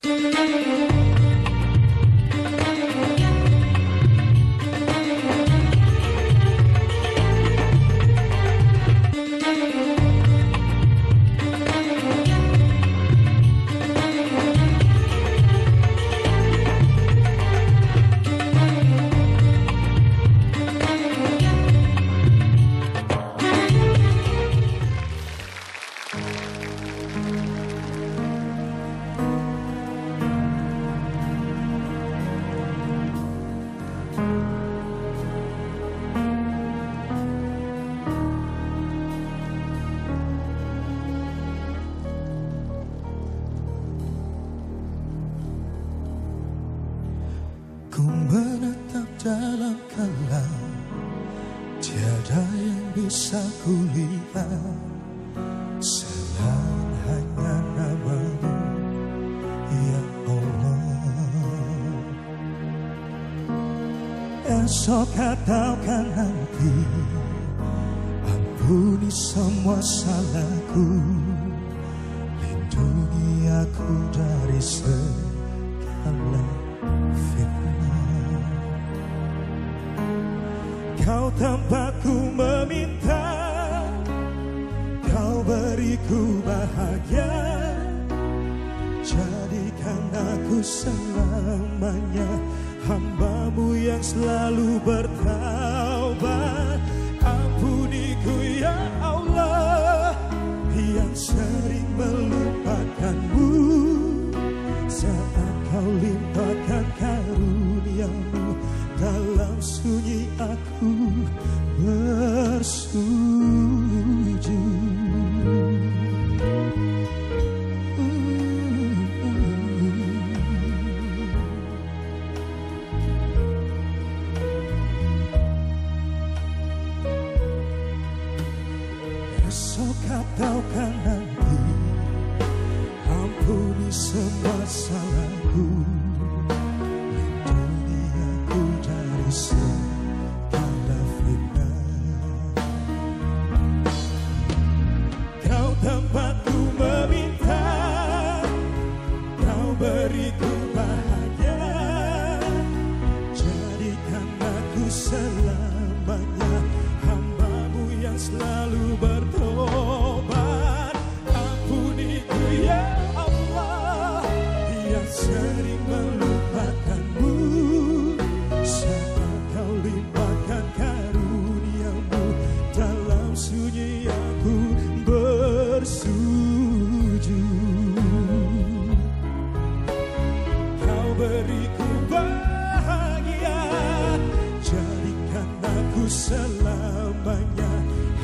Ku menetap dalam kelam, tiada yang bisa kulihat selain hanya nama-Mu, ya Allah. Esok ataukan nanti, ampuni semua salahku, lindungi aku dari segala fitnah. Kau tempatku meminta, Kau beriku bahagia, jadikan aku selamanya hamba-Mu yang selalu bertaubat. Ampuniku ya Allah, yang sering melupakan-Mu saat Kau limpahkan karunia-Mu. Dalam sunyi aku bersujud. Esok ataukan nanti, ampuni semua salahku, lindungi aku dari segala fitnah. Kau tempatku meminta, Kau beriku bahagia, jadikan aku selamanya hamba-Mu yang selalu bertobat. Ampuniku ya Allah, yang sering melupakan-Mu saat Kau limpahkan karunia-Mu. Dalam sunyi aku bersujud. Kau beriku bahagia, jadikan aku selamanya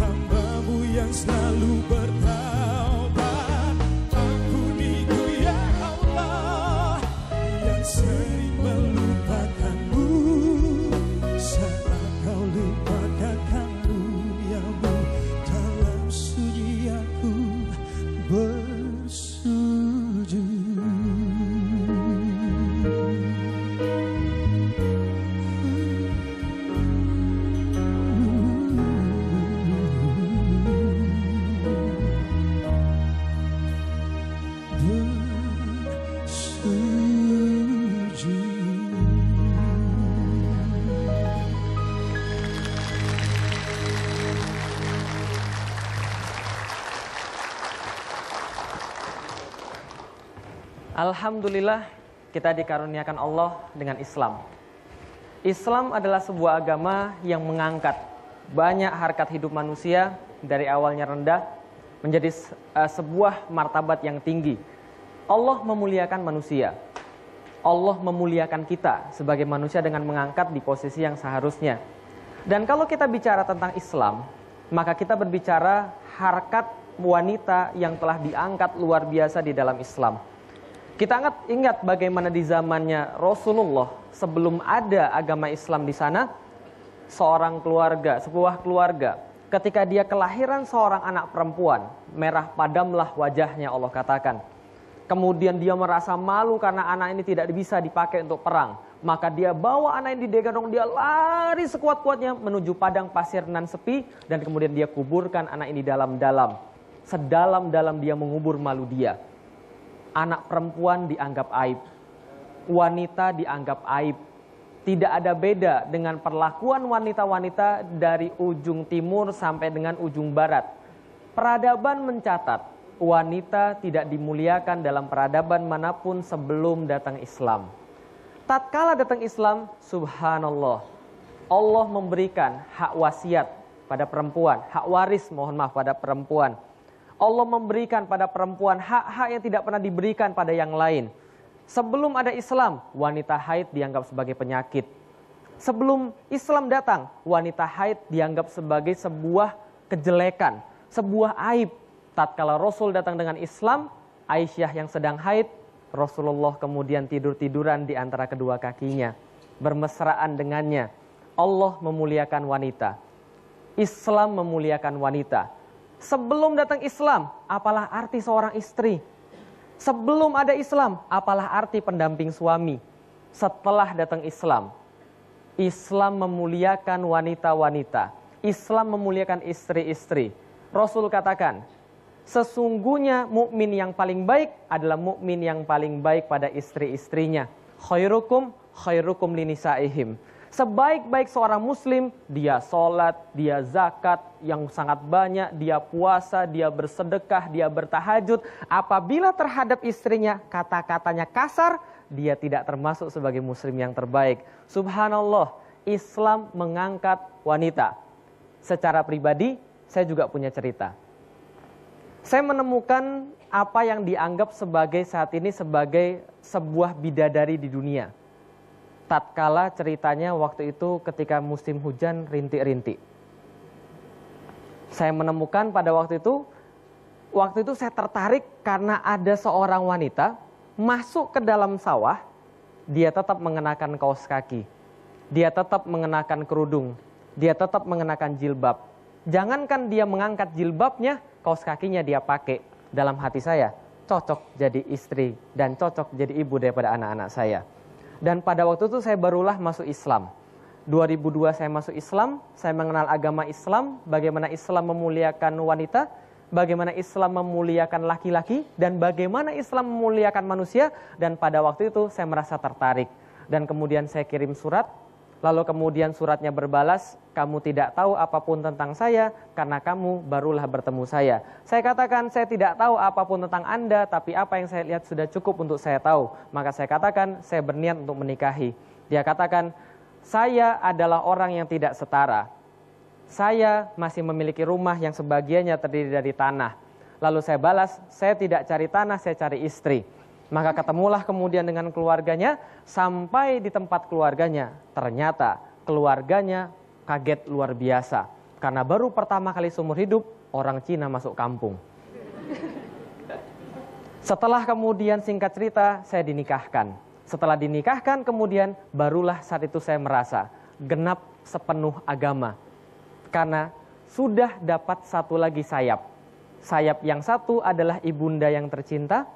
hamba-Mu yang selalu bertaubat. Ampuniku ya Allah, yang sering melupakan-Mu saat Kau limpahkan karunia-Mu. Dalam sunyi aku bersujud. Alhamdulillah, kita dikaruniakan Allah dengan Islam. Islam adalah sebuah agama yang mengangkat banyak harkat hidup manusia dari awalnya rendah menjadi sebuah martabat yang tinggi. Allah memuliakan manusia. Allah memuliakan kita sebagai manusia dengan mengangkat di posisi yang seharusnya. Dan kalau kita bicara tentang Islam, maka kita berbicara harkat wanita yang telah diangkat luar biasa di dalam Islam. Kita ingat bagaimana di zamannya Rasulullah, sebelum ada agama Islam di sana, seorang keluarga, sebuah keluarga, ketika dia kelahiran seorang anak perempuan, merah padamlah wajahnya, Allah katakan. Kemudian dia merasa malu karena anak ini tidak bisa dipakai untuk perang. Maka dia bawa anak ini digendong, dia lari sekuat-kuatnya menuju padang pasir nan sepi, dan kemudian dia kuburkan anak ini dalam-dalam. Sedalam-dalam dia mengubur malu dia. Anak perempuan dianggap aib. Wanita dianggap aib. Tidak ada beda dengan perlakuan wanita-wanita dari ujung timur sampai dengan ujung barat. Peradaban mencatat, wanita tidak dimuliakan dalam peradaban manapun sebelum datang Islam. Tatkala datang Islam, subhanallah, Allah memberikan hak wasiat pada perempuan, hak waris pada perempuan. Allah memberikan pada perempuan hak-hak yang tidak pernah diberikan pada yang lain. Sebelum ada Islam, wanita haid dianggap sebagai penyakit. Sebelum Islam datang, wanita haid dianggap sebagai sebuah kejelekan, sebuah aib. Tatkala Rasul datang dengan Islam, Aisyah yang sedang haid, Rasulullah kemudian tidur-tiduran di antara kedua kakinya, bermesraan dengannya. Allah memuliakan wanita. Islam memuliakan wanita. Sebelum datang Islam, apalah arti seorang istri? Sebelum ada Islam, apalah arti pendamping suami? Setelah datang Islam, Islam memuliakan wanita-wanita. Islam memuliakan istri-istri. Rasul katakan, sesungguhnya mukmin yang paling baik adalah mukmin yang paling baik pada istri-istrinya. Khairukum khairukum linisaihim. Sebaik-baik seorang muslim, dia sholat, dia zakat yang sangat banyak, dia puasa, dia bersedekah, dia bertahajud. Apabila terhadap istrinya kata-katanya kasar, dia tidak termasuk sebagai muslim yang terbaik. Subhanallah, Islam mengangkat wanita. Secara pribadi, saya juga punya cerita. Saya menemukan apa yang dianggap sebagai saat ini sebagai sebuah bidadari di dunia. Tatkala ceritanya waktu itu ketika musim hujan rintik-rintik. Saya menemukan pada waktu itu saya tertarik karena ada seorang wanita masuk ke dalam sawah, dia tetap mengenakan kaos kaki, dia tetap mengenakan kerudung, dia tetap mengenakan jilbab. Jangankan dia mengangkat jilbabnya, kaos kakinya dia pakai. Dalam hati saya, cocok jadi istri dan cocok jadi ibu daripada anak-anak saya. Dan pada waktu itu saya barulah masuk Islam. 2002 saya masuk Islam, saya mengenal agama Islam, bagaimana Islam memuliakan wanita, bagaimana Islam memuliakan laki-laki, dan bagaimana Islam memuliakan manusia. Dan pada waktu itu saya merasa tertarik. Dan kemudian saya kirim surat, lalu kemudian suratnya berbalas, kamu tidak tahu apapun tentang saya karena kamu barulah bertemu saya. Saya katakan saya tidak tahu apapun tentang Anda, tapi apa yang saya lihat sudah cukup untuk saya tahu. Maka saya katakan saya berniat untuk menikahi. Dia katakan, saya adalah orang yang tidak setara. Saya masih memiliki rumah yang sebagiannya terdiri dari tanah. Lalu saya balas, saya tidak cari tanah, saya cari istri. Maka ketemulah kemudian dengan keluarganya, sampai di tempat keluarganya, ternyata keluarganya kaget luar biasa. Karena baru pertama kali seumur hidup, orang Cina masuk kampung. Setelah kemudian singkat cerita, saya dinikahkan. Setelah dinikahkan kemudian, barulah saat itu saya merasa genap sepenuh agama. Karena sudah dapat satu lagi sayap. Sayap yang satu adalah ibunda yang tercinta,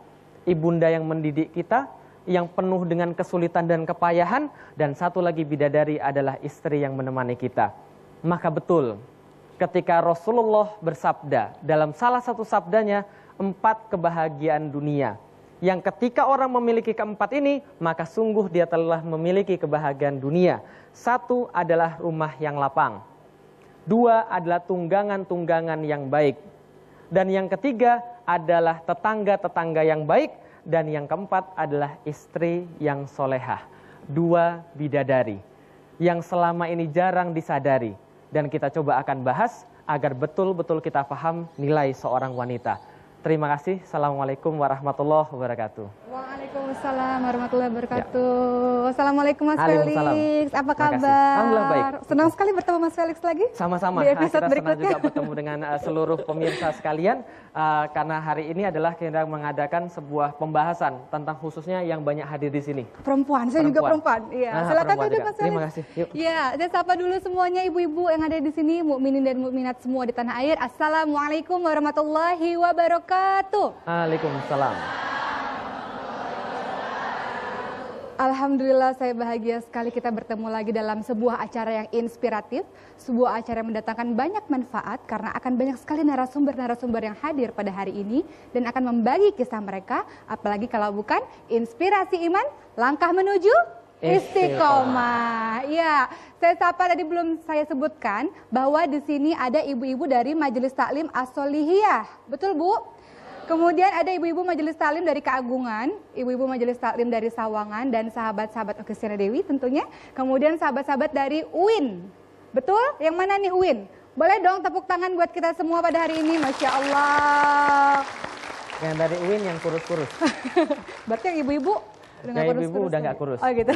ibunda yang mendidik kita, yang penuh dengan kesulitan dan kepayahan, dan satu lagi bidadari adalah istri yang menemani kita. Maka betul, ketika Rasulullah bersabda, dalam salah satu sabdanya, 4 kebahagiaan dunia. Yang ketika orang memiliki keempat ini, maka sungguh dia telah memiliki kebahagiaan dunia. 1 adalah rumah yang lapang. 2 adalah tunggangan-tunggangan yang baik. Dan yang ketiga adalah tetangga-tetangga yang baik. Dan yang keempat adalah istri yang solehah. 2 bidadari yang selama ini jarang disadari. Dan kita coba akan bahas agar betul-betul kita paham nilai seorang wanita. Terima kasih. Assalamualaikum warahmatullahi wabarakatuh. Waalaikumsalam warahmatullahi wabarakatuh. Assalamualaikum Mas Felix. Apa kabar? Alhamdulillah baik. Senang sekali bertemu Mas Felix lagi. Sama-sama. Di episode kita berikutnya. senang juga bertemu dengan seluruh pemirsa sekalian. Karena hari ini adalah kita mengadakan sebuah pembahasan tentang khususnya yang banyak hadir di sini. Perempuan, saya juga perempuan. Iya. Silakan duduk Mas Felix. Terima kasih. Yuk. Ya, saya sapa dulu semuanya ibu-ibu yang ada di sini, mukminin dan mukminat semua di tanah air. Assalamualaikum warahmatullahi wabarakatuh. Waalaikumsalam. Alhamdulillah saya bahagia sekali kita bertemu lagi dalam sebuah acara yang inspiratif, sebuah acara yang mendatangkan banyak manfaat karena akan banyak sekali narasumber-narasumber yang hadir pada hari ini dan akan membagi kisah mereka, apalagi kalau bukan inspirasi iman, langkah menuju istiqomah. Ya, saya sapa tadi belum saya sebutkan bahwa di sini ada ibu-ibu dari Majelis Taklim As-Solihiyah. Betul, Bu? Kemudian ada ibu-ibu Majelis Taklim dari Keagungan, ibu-ibu Majelis Taklim dari Sawangan, dan sahabat-sahabat Okesia Dewi tentunya. Kemudian sahabat-sahabat dari UIN. Betul? Yang mana nih UIN? Boleh dong tepuk tangan buat kita semua pada hari ini, Masya Allah. Yang dari UIN yang kurus-kurus. Berarti yang ibu-ibu Yang ibu-ibu udah nggak kurus. Oh gitu.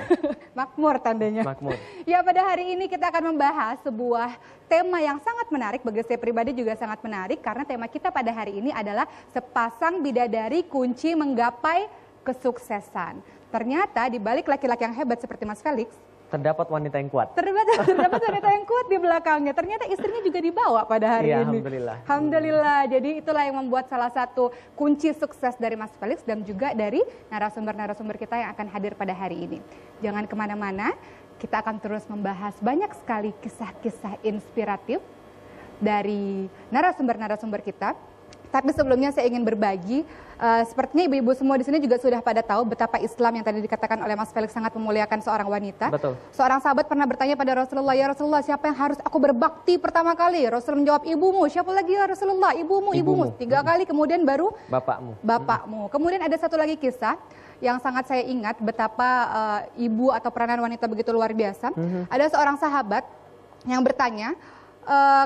Makmur tandanya. Makmur. Ya, pada hari ini kita akan membahas sebuah tema yang sangat menarik, bagi saya pribadi juga sangat menarik karena tema kita pada hari ini adalah sepasang bidadari kunci menggapai kesuksesan. Ternyata di balik laki-laki yang hebat seperti Mas Felix, terdapat wanita yang kuat. Terdapat wanita yang kuat di belakangnya. Ternyata istrinya juga dibawa pada hari Iya, ini. Alhamdulillah. Alhamdulillah. Jadi itulah yang membuat salah satu kunci sukses dari Mas Felix dan juga dari narasumber-narasumber kita yang akan hadir pada hari ini. Jangan kemana-mana, kita akan terus membahas banyak sekali kisah-kisah inspiratif dari narasumber-narasumber kita. Tapi sebelumnya saya ingin berbagi, sepertinya ibu-ibu semua di sini juga sudah pada tahu betapa Islam yang tadi dikatakan oleh Mas Felix sangat memuliakan seorang wanita. Betul. Seorang sahabat pernah bertanya pada Rasulullah, "Ya Rasulullah, siapa yang harus aku berbakti pertama kali?" Rasul menjawab, "Ibumu." "Siapa lagi ya Rasulullah?" "Ibumu." Ibumu. 3 kali, kemudian baru bapakmu. Kemudian ada satu lagi kisah yang sangat saya ingat betapa ibu atau peranan wanita begitu luar biasa. Ada seorang sahabat yang bertanya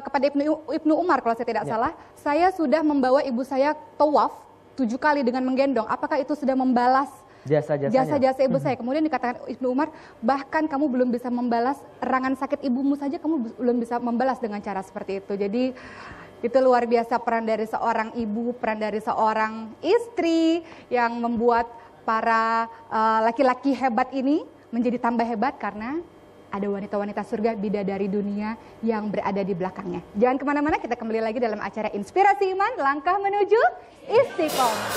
kepada Ibnu Umar kalau saya tidak salah, "Saya sudah membawa ibu saya tawaf 7 kali dengan menggendong. Apakah itu sudah membalas jasa-jasa ibu saya?" Kemudian dikatakan Ibnu Umar, "Bahkan kamu belum bisa membalas erangan sakit ibumu saja, kamu belum bisa membalas dengan cara seperti itu." Jadi itu luar biasa peran dari seorang ibu, peran dari seorang istri yang membuat para laki-laki hebat ini menjadi tambah hebat karena ada wanita-wanita surga bidadari dunia yang berada di belakangnya. Jangan kemana-mana, kita kembali lagi dalam acara Inspirasi Iman, Langkah Menuju Istiqomah.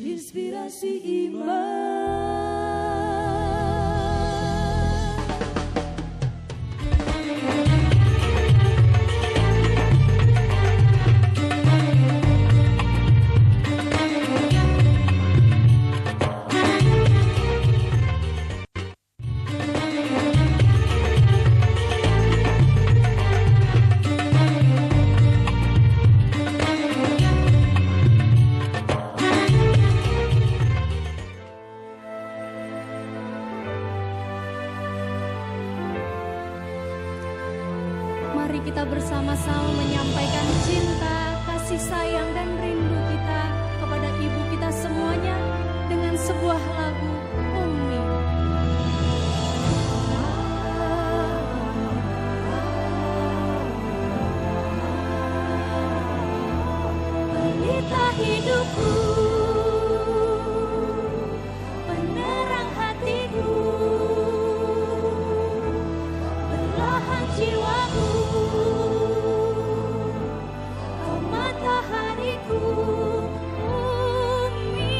Inspirasi Iman. Mari kita bersama-sama menyampaikan cinta, kasih sayang dan rindu kita kepada ibu kita semuanya dengan sebuah lagu Ummi. Pelita hidupku, penerang hatiku, belahan jiwaku, kau matahariku, Ummi.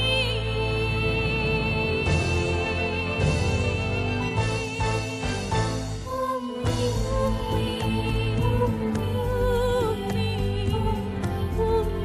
Ummi, Ummi, Ummi, Ummi.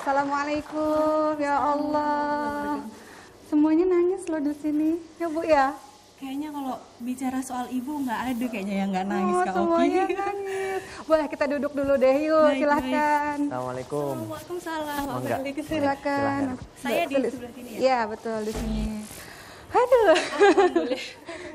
Assalamualaikum. Ya Allah. Semuanya nangis loh di sini. Ya Bu ya. Kayaknya kalau bicara soal ibu nggak ada kayaknya yang nggak nangis Kak Oki. Semuanya nangis. Boleh kita duduk dulu deh yuk, Baik, silakan. Assalamualaikum. Waalaikumsalam. Oh, enggak. Silakan. Saya di sebelah sini ya. Iya betul di sini. Aduh,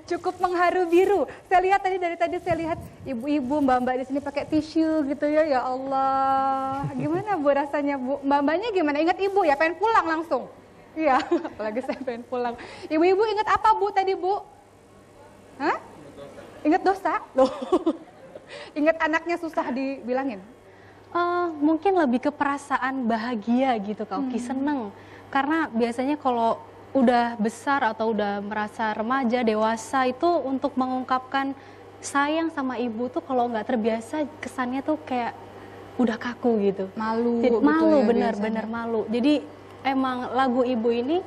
cukup mengharu biru. Saya lihat dari tadi saya lihat ibu-ibu, mbak-mbak di sini pakai tisu gitu ya. Ya Allah, gimana Bu rasanya Bu? Mbak-mbaknya gimana? Ingat ibu ya, pengen pulang langsung. Iya, apalagi saya pengen pulang. Ibu-ibu ingat apa Bu tadi Bu? Hah? Ingat dosa? Loh, ingat anaknya susah dibilangin? Mungkin lebih ke perasaan bahagia gitu Kak Oki, seneng. Karena biasanya kalau udah besar atau udah merasa remaja, dewasa itu untuk mengungkapkan sayang sama ibu tuh kalau nggak terbiasa kesannya tuh kayak udah kaku gitu. Malu. Jadi, gitu malu, ya benar-benar malu. Jadi emang lagu ibu ini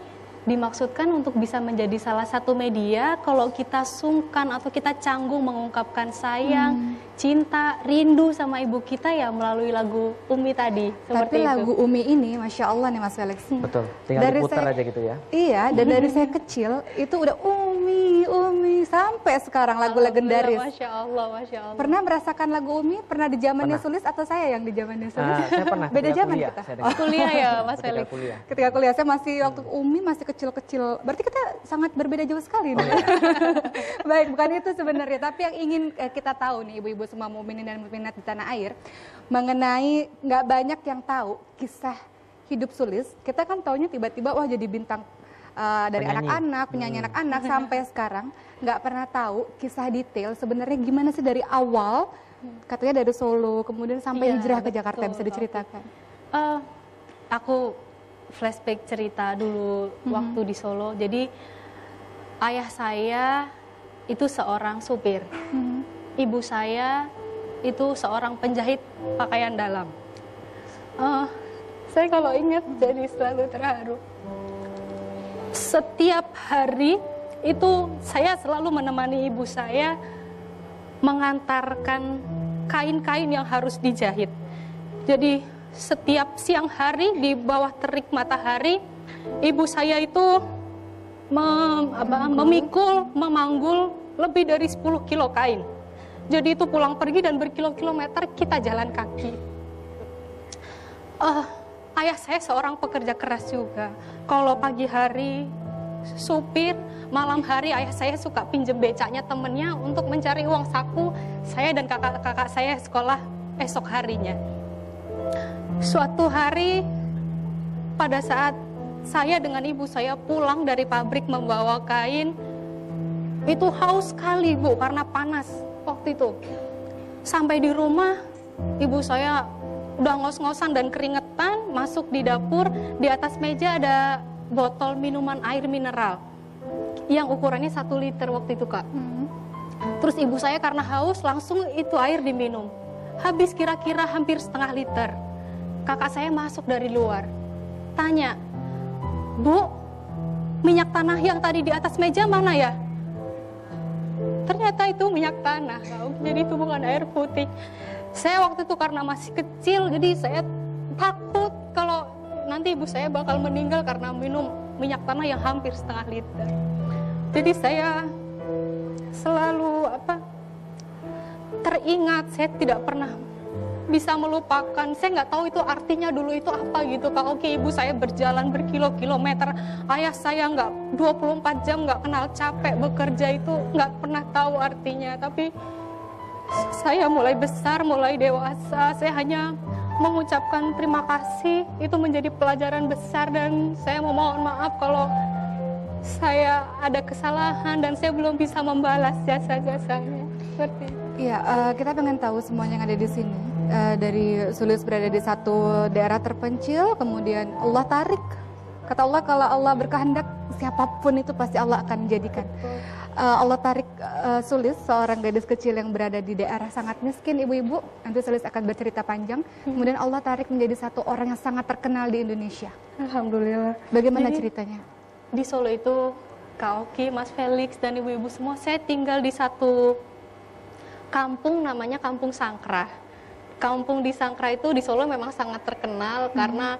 dimaksudkan untuk bisa menjadi salah satu media kalau kita sungkan atau kita canggung mengungkapkan sayang, cinta, rindu sama ibu kita ya melalui lagu Umi tadi. Tapi lagu Umi ini, Masya Allah nih Mas Felix. Betul, tinggal Dari diputar saya- aja gitu ya. Iya, dan dari saya kecil itu udah Umi, sampai sekarang lagu legendaris. Masya Allah, Masya Allah. Pernah merasakan lagu Umi? Pernah di zamannya Pernah. Sulis atau saya yang di zamannya Sulis? Saya pernah Beda ketika zaman kuliah, kita. saya dengar. Kuliah ya Mas Ketika Felix. kuliah. Ketika kuliah saya masih waktu Umi masih kecil-kecil. Berarti kita sangat berbeda jauh sekali. nih. Baik, bukan itu sebenarnya. Tapi yang ingin kita tahu nih ibu-ibu semua mukminin dan mukminat di tanah air mengenai nggak banyak yang tahu kisah hidup Sulis. Kita kan taunya tiba-tiba wah jadi bintang dari Penyanyi. anak-anak, penyanyi anak-anak sampai sekarang nggak pernah tahu kisah detail sebenarnya gimana sih dari awal katanya dari Solo kemudian sampai Iya, hijrah ke betul, Jakarta bisa Kak. diceritakan. Aku flashback cerita dulu waktu di Solo. Jadi ayah saya itu seorang supir. Ibu saya itu seorang penjahit pakaian dalam. Saya kalau ingat jadi selalu terharu. Setiap hari itu saya selalu menemani ibu saya mengantarkan kain-kain yang harus dijahit. Jadi setiap siang hari di bawah terik matahari, ibu saya itu memikul, memanggul lebih dari 10 kilo kain. Jadi itu pulang pergi dan berkilo-kilometer kita jalan kaki. Ayah saya seorang pekerja keras juga. Kalau pagi hari supir, malam hari ayah saya suka pinjem becaknya temennya untuk mencari uang saku saya dan kakak-kakak saya sekolah esok harinya. Suatu hari pada saat saya dengan ibu saya pulang dari pabrik membawa kain, itu haus sekali Bu karena panas waktu itu. Sampai di rumah ibu saya udah ngos-ngosan dan keringetan, masuk di dapur, di atas meja ada botol minuman air mineral yang ukurannya 1 liter waktu itu Kak. Terus ibu saya karena haus langsung itu air diminum. Habis kira-kira hampir setengah liter. Kakak saya masuk dari luar, tanya, Bu, minyak tanah yang tadi di atas meja mana ya? Ternyata itu minyak tanah, jadi itu bukan air putih. Saya waktu itu karena masih kecil, jadi saya takut kalau nanti ibu saya bakal meninggal karena minum minyak tanah yang hampir setengah liter. Jadi saya selalu teringat, saya tidak pernah bisa melupakan. Saya nggak tahu itu artinya dulu itu apa gitu Kak. Oke, ibu saya berjalan berkilo-kilometer, ayah saya nggak 24 jam nggak kenal capek bekerja, itu nggak pernah tahu artinya. Tapi saya mulai besar, mulai dewasa, saya hanya mengucapkan terima kasih. Itu menjadi pelajaran besar dan saya mohon maaf kalau saya ada kesalahan dan saya belum bisa membalas jasa-jasanya. Seperti itu. Iya, kita pengen tahu semuanya yang ada di sini. Dari Sulis berada di satu daerah terpencil, kemudian Allah tarik. Kata Allah kalau Allah berkehendak, siapapun itu pasti Allah akan menjadikan. Allah tarik Sulis, seorang gadis kecil yang berada di daerah sangat miskin, ibu-ibu. Nanti Sulis akan bercerita panjang. Kemudian Allah tarik menjadi satu orang yang sangat terkenal di Indonesia. Alhamdulillah. Bagaimana Jadi, ceritanya? Di Solo itu Kak Oki, Mas Felix, dan ibu-ibu semua, saya tinggal di satu kampung namanya Kampung Sangkrah. kampung di Sangkra itu di Solo memang sangat terkenal karena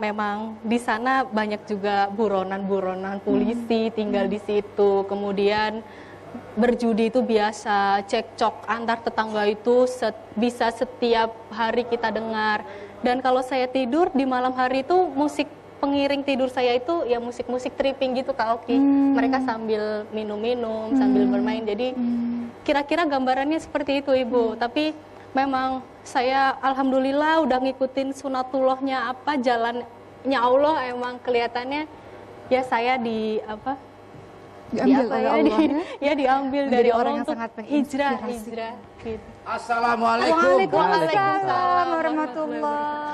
memang di sana banyak juga buronan-buronan polisi tinggal di situ. Kemudian berjudi itu biasa, cekcok antar tetangga itu bisa setiap hari kita dengar. Dan kalau saya tidur di malam hari itu musik pengiring tidur saya itu ya musik-musik tripping gitu Kak Oki. Mereka sambil minum-minum, sambil bermain. Jadi kira-kira gambarannya seperti itu Ibu. Tapi memang saya alhamdulillah udah ngikutin sunatullahnya jalannya Allah, emang kelihatannya ya saya Diambil oleh Allah. Diambil Menjadi dari orang Allah yang untuk sangat hijrah menginspirasi. gitu. Assalamualaikum. Waalaikumsalam warahmatullahi.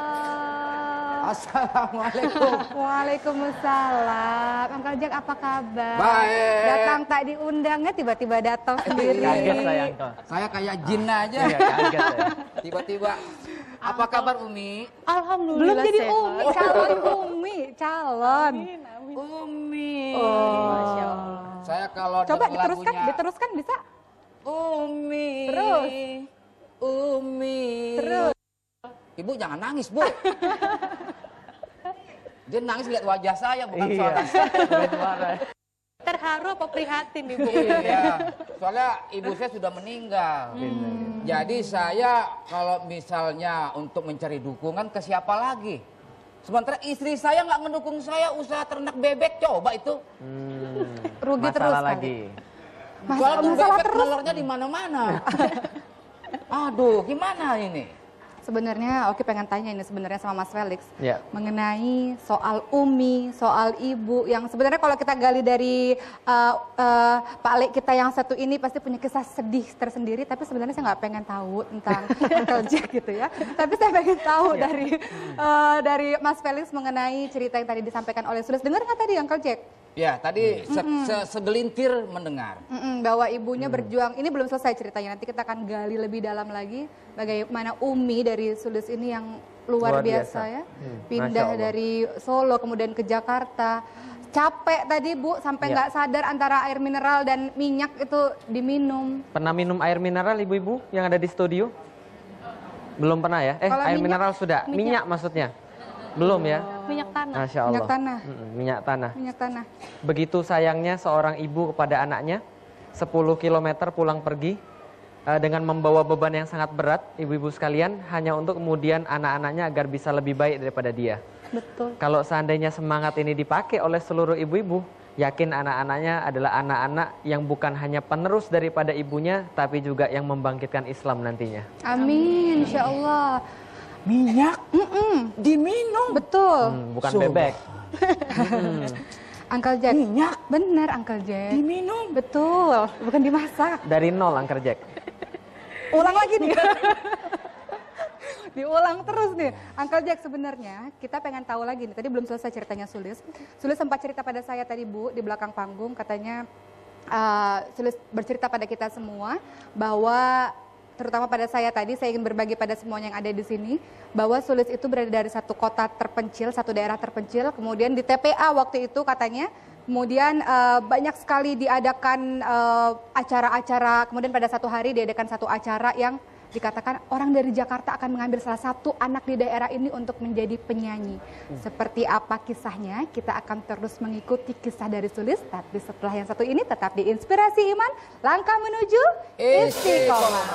Assalamualaikum. Waalaikumsalam. Uncle Jack apa kabar? Baik. Datang tak diundangnya tiba-tiba datang sendiri. Kaget saya, Uncle. Saya kayak jin aja. Iya, kaget saya. Tiba-tiba. Apa kabar Umi? Belum Alhamdulillah jadi sehat. Umi, calon Umi, calon. Umi. Masya Allah. Saya kalau Coba denger diteruskan, lagunya, diteruskan bisa? Umi. Terus. Umi. Terus. Ibu jangan nangis, Bu. Dia nangis lihat wajah saya, bukan suara Iya. saya. Suara. Terharu apa prihatin Ibu? Iya, soalnya ibu saya sudah meninggal. Jadi saya kalau misalnya untuk mencari dukungan ke siapa lagi? Sementara istri saya nggak mendukung saya usaha ternak bebek, coba itu. Rugi Masalah terus lagi. Soalnya Masalah bebek terus. telurnya di mana-mana. Aduh, gimana ini? Sebenarnya Oki pengen tanya ini sebenarnya sama Mas Felix Ya. mengenai soal Umi, soal ibu yang sebenarnya kalau kita gali dari Pak Lek kita yang satu ini pasti punya kisah sedih tersendiri, tapi sebenarnya saya nggak pengen tahu tentang Uncle Jack gitu ya. Tapi saya pengen tahu dari Mas Felix mengenai cerita yang tadi disampaikan oleh Sulis. Dengar nggak tadi Uncle Jack? Ya, tadi segelintir mendengar. Bahwa ibunya berjuang, ini belum selesai ceritanya, nanti kita akan gali lebih dalam lagi bagaimana Umi dari Sulis ini yang luar biasa ya, pindah Masya Allah. dari Solo kemudian ke Jakarta, capek tadi Bu sampai nggak sadar antara air mineral dan minyak itu diminum. Pernah minum air mineral ibu-ibu yang ada di studio? Belum pernah ya? Kalau Air minyak- mineral sudah. Minyak maksudnya? Belum ya? Minyak tanah. Masya Allah. Minyak tanah. Minyak tanah. Minyak tanah. Begitu sayangnya seorang ibu kepada anaknya, 10 km pulang pergi dengan membawa beban yang sangat berat, ibu-ibu sekalian, hanya untuk kemudian anak-anaknya agar bisa lebih baik daripada dia. Betul. Kalau seandainya semangat ini dipakai oleh seluruh ibu-ibu, yakin anak-anaknya adalah anak-anak yang bukan hanya penerus daripada ibunya, tapi juga yang membangkitkan Islam nantinya. Amin, Insya Allah. Minyak diminum. Betul. Bukan Sumpah. bebek. Uncle Jack. Minyak Bener Uncle Jack. diminum. Betul, bukan dimasak. Dari nol, Uncle Jack. Ulang lagi nih. Diulang terus nih. Uncle Jack sebenarnya kita pengen tahu lagi nih. Tadi belum selesai ceritanya Sulis. Sulis sempat cerita pada saya tadi Bu di belakang panggung katanya Sulis bercerita pada kita semua bahwa terutama pada saya tadi, saya ingin berbagi pada semuanya yang ada di sini, bahwa Sulis itu berada dari satu kota terpencil, satu daerah terpencil, kemudian di TPA waktu itu katanya, kemudian banyak sekali diadakan acara-acara, kemudian pada satu hari diadakan satu acara yang dikatakan orang dari Jakarta akan mengambil salah satu anak di daerah ini untuk menjadi penyanyi. Seperti apa kisahnya, kita akan terus mengikuti kisah dari Sulis, tapi setelah yang satu ini tetap di Inspirasi Iman, langkah menuju Istiqomah.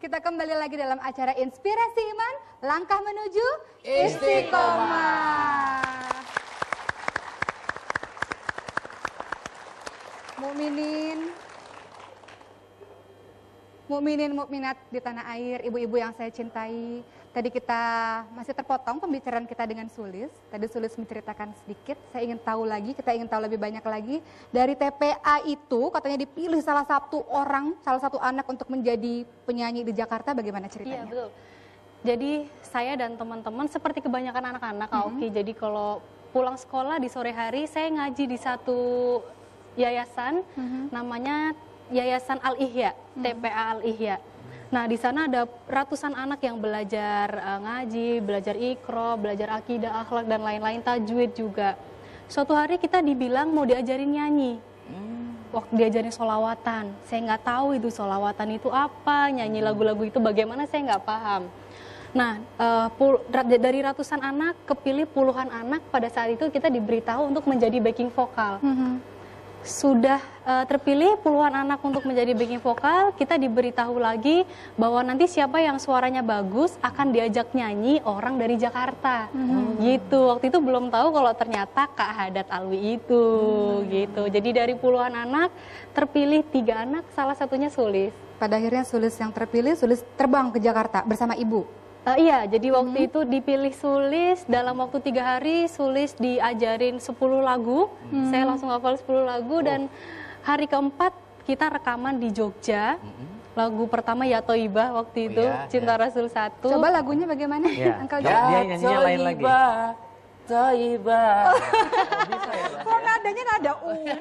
Kita kembali lagi dalam acara Inspirasi Iman, langkah menuju Istiqomah. Mukminin, Mukminin mukminat di tanah air, ibu-ibu yang saya cintai. Tadi kita masih terpotong pembicaraan kita dengan Sulis. Tadi Sulis menceritakan sedikit, saya ingin tahu lagi, kita ingin tahu lebih banyak lagi. Dari TPA itu katanya dipilih salah satu anak untuk menjadi penyanyi di Jakarta, bagaimana ceritanya? Iya, betul. Jadi saya dan teman-teman seperti kebanyakan anak-anak Kak Oki. Jadi kalau pulang sekolah di sore hari saya ngaji di satu yayasan namanya Yayasan Al-Ihya, TPA Al-Ihya. Nah, di sana ada ratusan anak yang belajar ngaji, belajar Iqra, belajar akidah, akhlak dan lain-lain, tajwid juga. Suatu hari kita dibilang mau diajarin nyanyi. Waktu diajarin sholawatan, saya nggak tahu itu sholawatan itu apa, nyanyi lagu-lagu itu bagaimana, saya nggak paham. Nah, dari ratusan anak kepilih puluhan anak, pada saat itu kita diberitahu untuk menjadi backing vokal. Sudah terpilih puluhan anak untuk menjadi backing vokal, kita diberitahu lagi bahwa nanti siapa yang suaranya bagus akan diajak nyanyi orang dari Jakarta. Gitu. Waktu itu belum tahu kalau ternyata Kak Hadat Alwi itu. Gitu. Jadi dari puluhan anak terpilih 3 anak, salah satunya Sulis. Pada akhirnya Sulis yang terpilih, Sulis terbang ke Jakarta bersama ibu. Iya, jadi waktu itu dipilih Sulis, dalam waktu 3 hari Sulis diajarin 10 lagu, saya langsung hafal 10 lagu, dan hari keempat kita rekaman di Jogja, lagu pertama Ya Toibah waktu itu, Cinta Rasul 1. Coba lagunya bagaimana? Ya, Uncle Jack? dia nyanyinya lain lagi. Toibah. Kok nadanya nada Umi?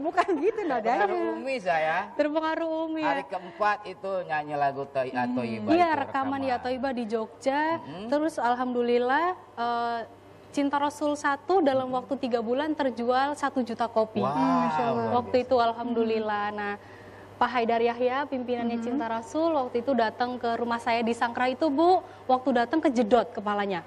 Bukan gitu nadanya. Pengaruh Umi saya. Terpengaruh Umi ya. Hari keempat itu nyanyi lagu Toibah. Iya, itu rekaman Ya Toibah di Jogja, terus alhamdulillah Cinta Rasul 1 dalam waktu 3 bulan terjual 1 juta kopi. Waktu itu alhamdulillah. Nah, Pak Haidar Yahya, pimpinannya Cinta Rasul, waktu itu datang ke rumah saya di Sangkra itu, Bu. Waktu datang kejedot kepalanya.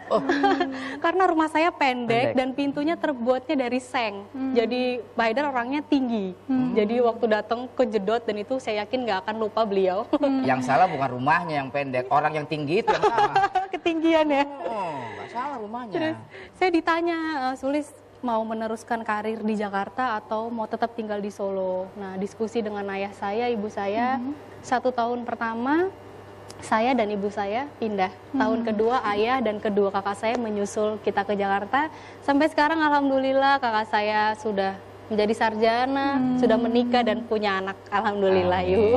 Karena rumah saya pendek dan pintunya terbuatnya dari seng. Jadi Pak Haidar orangnya tinggi. Jadi waktu datang kejedot, dan itu saya yakin nggak akan lupa beliau. Yang salah bukan rumahnya yang pendek, orang yang tinggi itu yang salah. Ketinggian ya. Nggak salah rumahnya. Terus saya ditanya, Sulis mau meneruskan karir di Jakarta atau mau tetap tinggal di Solo. Nah, diskusi dengan ayah saya, ibu saya, 1 tahun pertama saya dan ibu saya pindah. Tahun kedua ayah dan kedua kakak saya menyusul kita ke Jakarta. Sampai sekarang alhamdulillah kakak saya sudah menjadi sarjana, sudah menikah dan punya anak. Alhamdulillah, Ibu.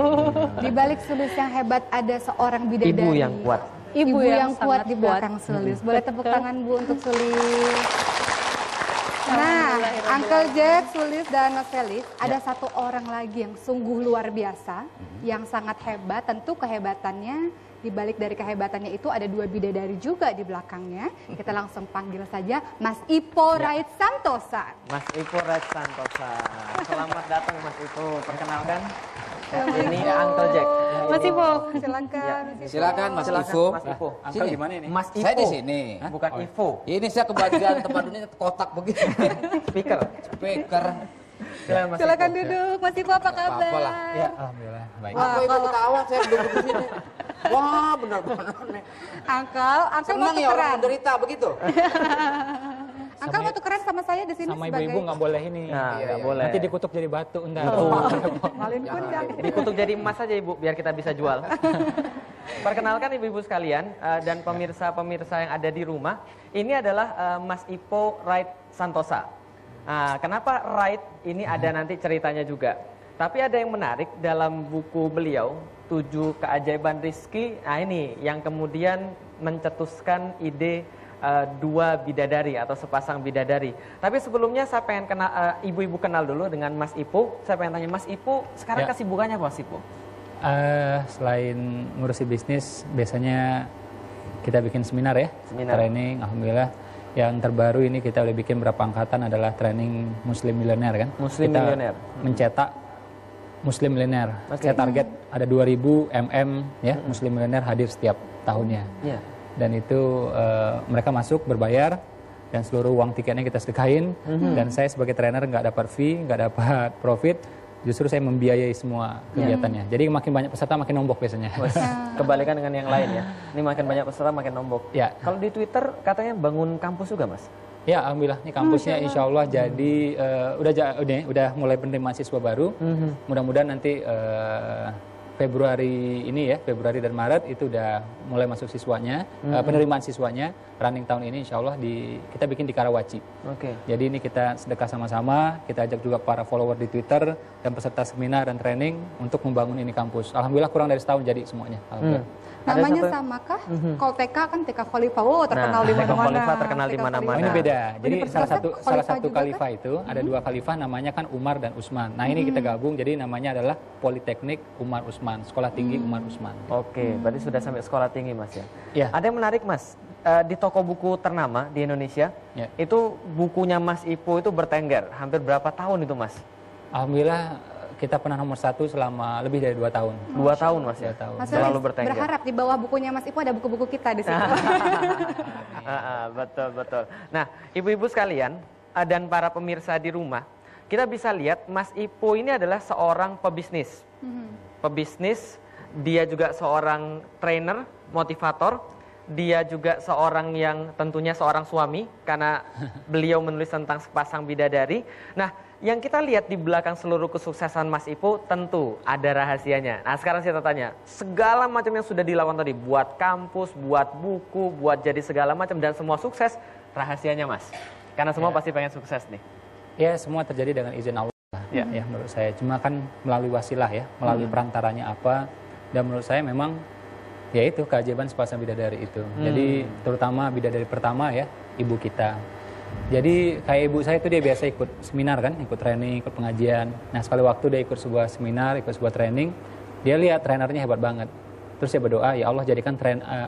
Di balik Sulis yang hebat ada seorang bidadari. Ibu yang kuat. Ibu yang kuat sangat di belakang Sulis. Boleh tepuk tangan Bu untuk Sulis. Nah, Uncle Jack, Sulis, dan Mas Felix, ada satu orang lagi yang sungguh luar biasa, yang sangat hebat. Tentu kehebatannya, di balik dari kehebatannya itu ada 2 bidadari juga di belakangnya. Kita langsung panggil saja Mas Ipo Rait Santosa. Mas Ipo Rait Santosa. Selamat datang Mas Ipo. Perkenalkan, ini Uncle Jack. Mas Ipo, Silakan. Silakan Mas Silakan, Ivo. Mas Ipo. Sini. Gimana ini? Mas Ipo. Saya di sini. Bukan Ivo. Ini saya kebagian tempat duduknya kotak begini. Speaker. Speaker. Silakan duduk. Mas Ipo, apa kabar? Apa-apa lah. Ya, alhamdulillah baik. Apa itu ketawa saya duduk di sini. Wah, benar-benar nih. Uncle Senang mau ya orang tukeran. menderita begitu. Uncle mau tukeran sama saya di sini Sama sebagai ibu-ibu nggak boleh ini. Nah, Iya, nggak iya. boleh. Nanti dikutuk jadi batu, enggak. malin kundang. Dikutuk jadi emas aja Ibu, biar kita bisa jual. Perkenalkan ibu-ibu sekalian dan pemirsa-pemirsa yang ada di rumah. Ini adalah Mas Ipo Rait Santosa. Kenapa Rait? Ini ada nanti ceritanya juga. Tapi ada yang menarik dalam buku beliau, 7 Keajaiban Rizki. Nah ini yang kemudian mencetuskan ide 2 bidadari atau sepasang bidadari. Tapi sebelumnya saya pengen kenal, ibu-ibu kenal dulu dengan Mas Ipo. Saya pengen tanya Mas Ipo, sekarang Ya. kesibukannya apa Mas Ipo? Selain ngurusi bisnis, biasanya kita bikin seminar ya. Seminar. Training, alhamdulillah. Yang terbaru ini kita udah bikin berapa angkatan adalah training Muslim Milioner kan. Muslim kita Milioner. mencetak Muslim Milioner. Oke. Saya target ada 2000 ya, Muslim Milioner hadir setiap tahunnya. Iya. Dan itu mereka masuk berbayar dan seluruh uang tiketnya kita sedekahin. Dan saya sebagai trainer nggak dapat fee, nggak dapat profit, justru saya membiayai semua kegiatannya. Jadi makin banyak peserta makin nombok biasanya. Kebalikan dengan yang lain ya. Ini makin banyak peserta makin nombok. Ya. Kalau di Twitter katanya bangun kampus juga Mas? Ya, alhamdulillah ini kampusnya insya Allah jadi udah mulai penerimaan siswa baru. Mudah-mudahan nanti Februari ini ya, Februari dan Maret itu udah mulai masuk siswanya, penerimaan siswanya. Running tahun ini insya Allah kita bikin di Karawaci. Jadi ini kita sedekah sama-sama, kita ajak juga para follower di Twitter dan peserta seminar dan training untuk membangun ini kampus. Alhamdulillah kurang dari setahun jadi semuanya. Alhamdulillah. Namanya samakah? Kalau TK kan TK Khalifah, terkenal di mana-mana. Khalifah terkenal di mana-mana. Ini beda. Jadi Universitas salah satu juga khalifah itu ada dua khalifah namanya kan Umar dan Utsman. Nah, ini kita gabung jadi namanya adalah Politeknik Umar Utsman, Sekolah Tinggi Umar Utsman. Oke, berarti sudah sampai sekolah tinggi Mas ya. Ya. Ada yang menarik Mas, di toko buku ternama di Indonesia, itu bukunya Mas Ipo itu bertengger. Hampir berapa tahun itu Mas? Alhamdulillah kita pernah nomor 1 selama lebih dari 2 tahun. 2 tahun Mas ya? 2 tahun. Mas Selalu Felis bertengger. berharap di bawah bukunya Mas Ipo ada buku-buku kita di situ. Betul. Nah, ibu-ibu sekalian dan para pemirsa di rumah, kita bisa lihat Mas Ipo ini adalah seorang pebisnis. Pebisnis, dia juga seorang trainer, motivator, dia juga seorang yang tentunya seorang suami karena beliau menulis tentang sepasang bidadari. Nah, yang kita lihat di belakang seluruh kesuksesan Mas Ipo tentu ada rahasianya. Nah, sekarang saya tanya, segala macam yang sudah dilakukan tadi, buat kampus, buat buku, buat jadi segala macam dan semua sukses, rahasianya Mas? Karena semua pasti pengen sukses nih. Ya, semua terjadi dengan izin Allah. Ya, menurut saya. Cuma kan melalui wasilah ya, melalui perantaranya apa. Dan menurut saya memang ya itu keajaiban sepasang bidadari itu. Jadi terutama bidadari pertama ya, ibu kita. Jadi kayak ibu saya itu dia biasa ikut seminar kan, ikut training, ikut pengajian. Nah, sekali waktu dia ikut sebuah seminar, ikut sebuah training, dia lihat trainernya hebat banget. Terus dia berdoa, ya Allah jadikan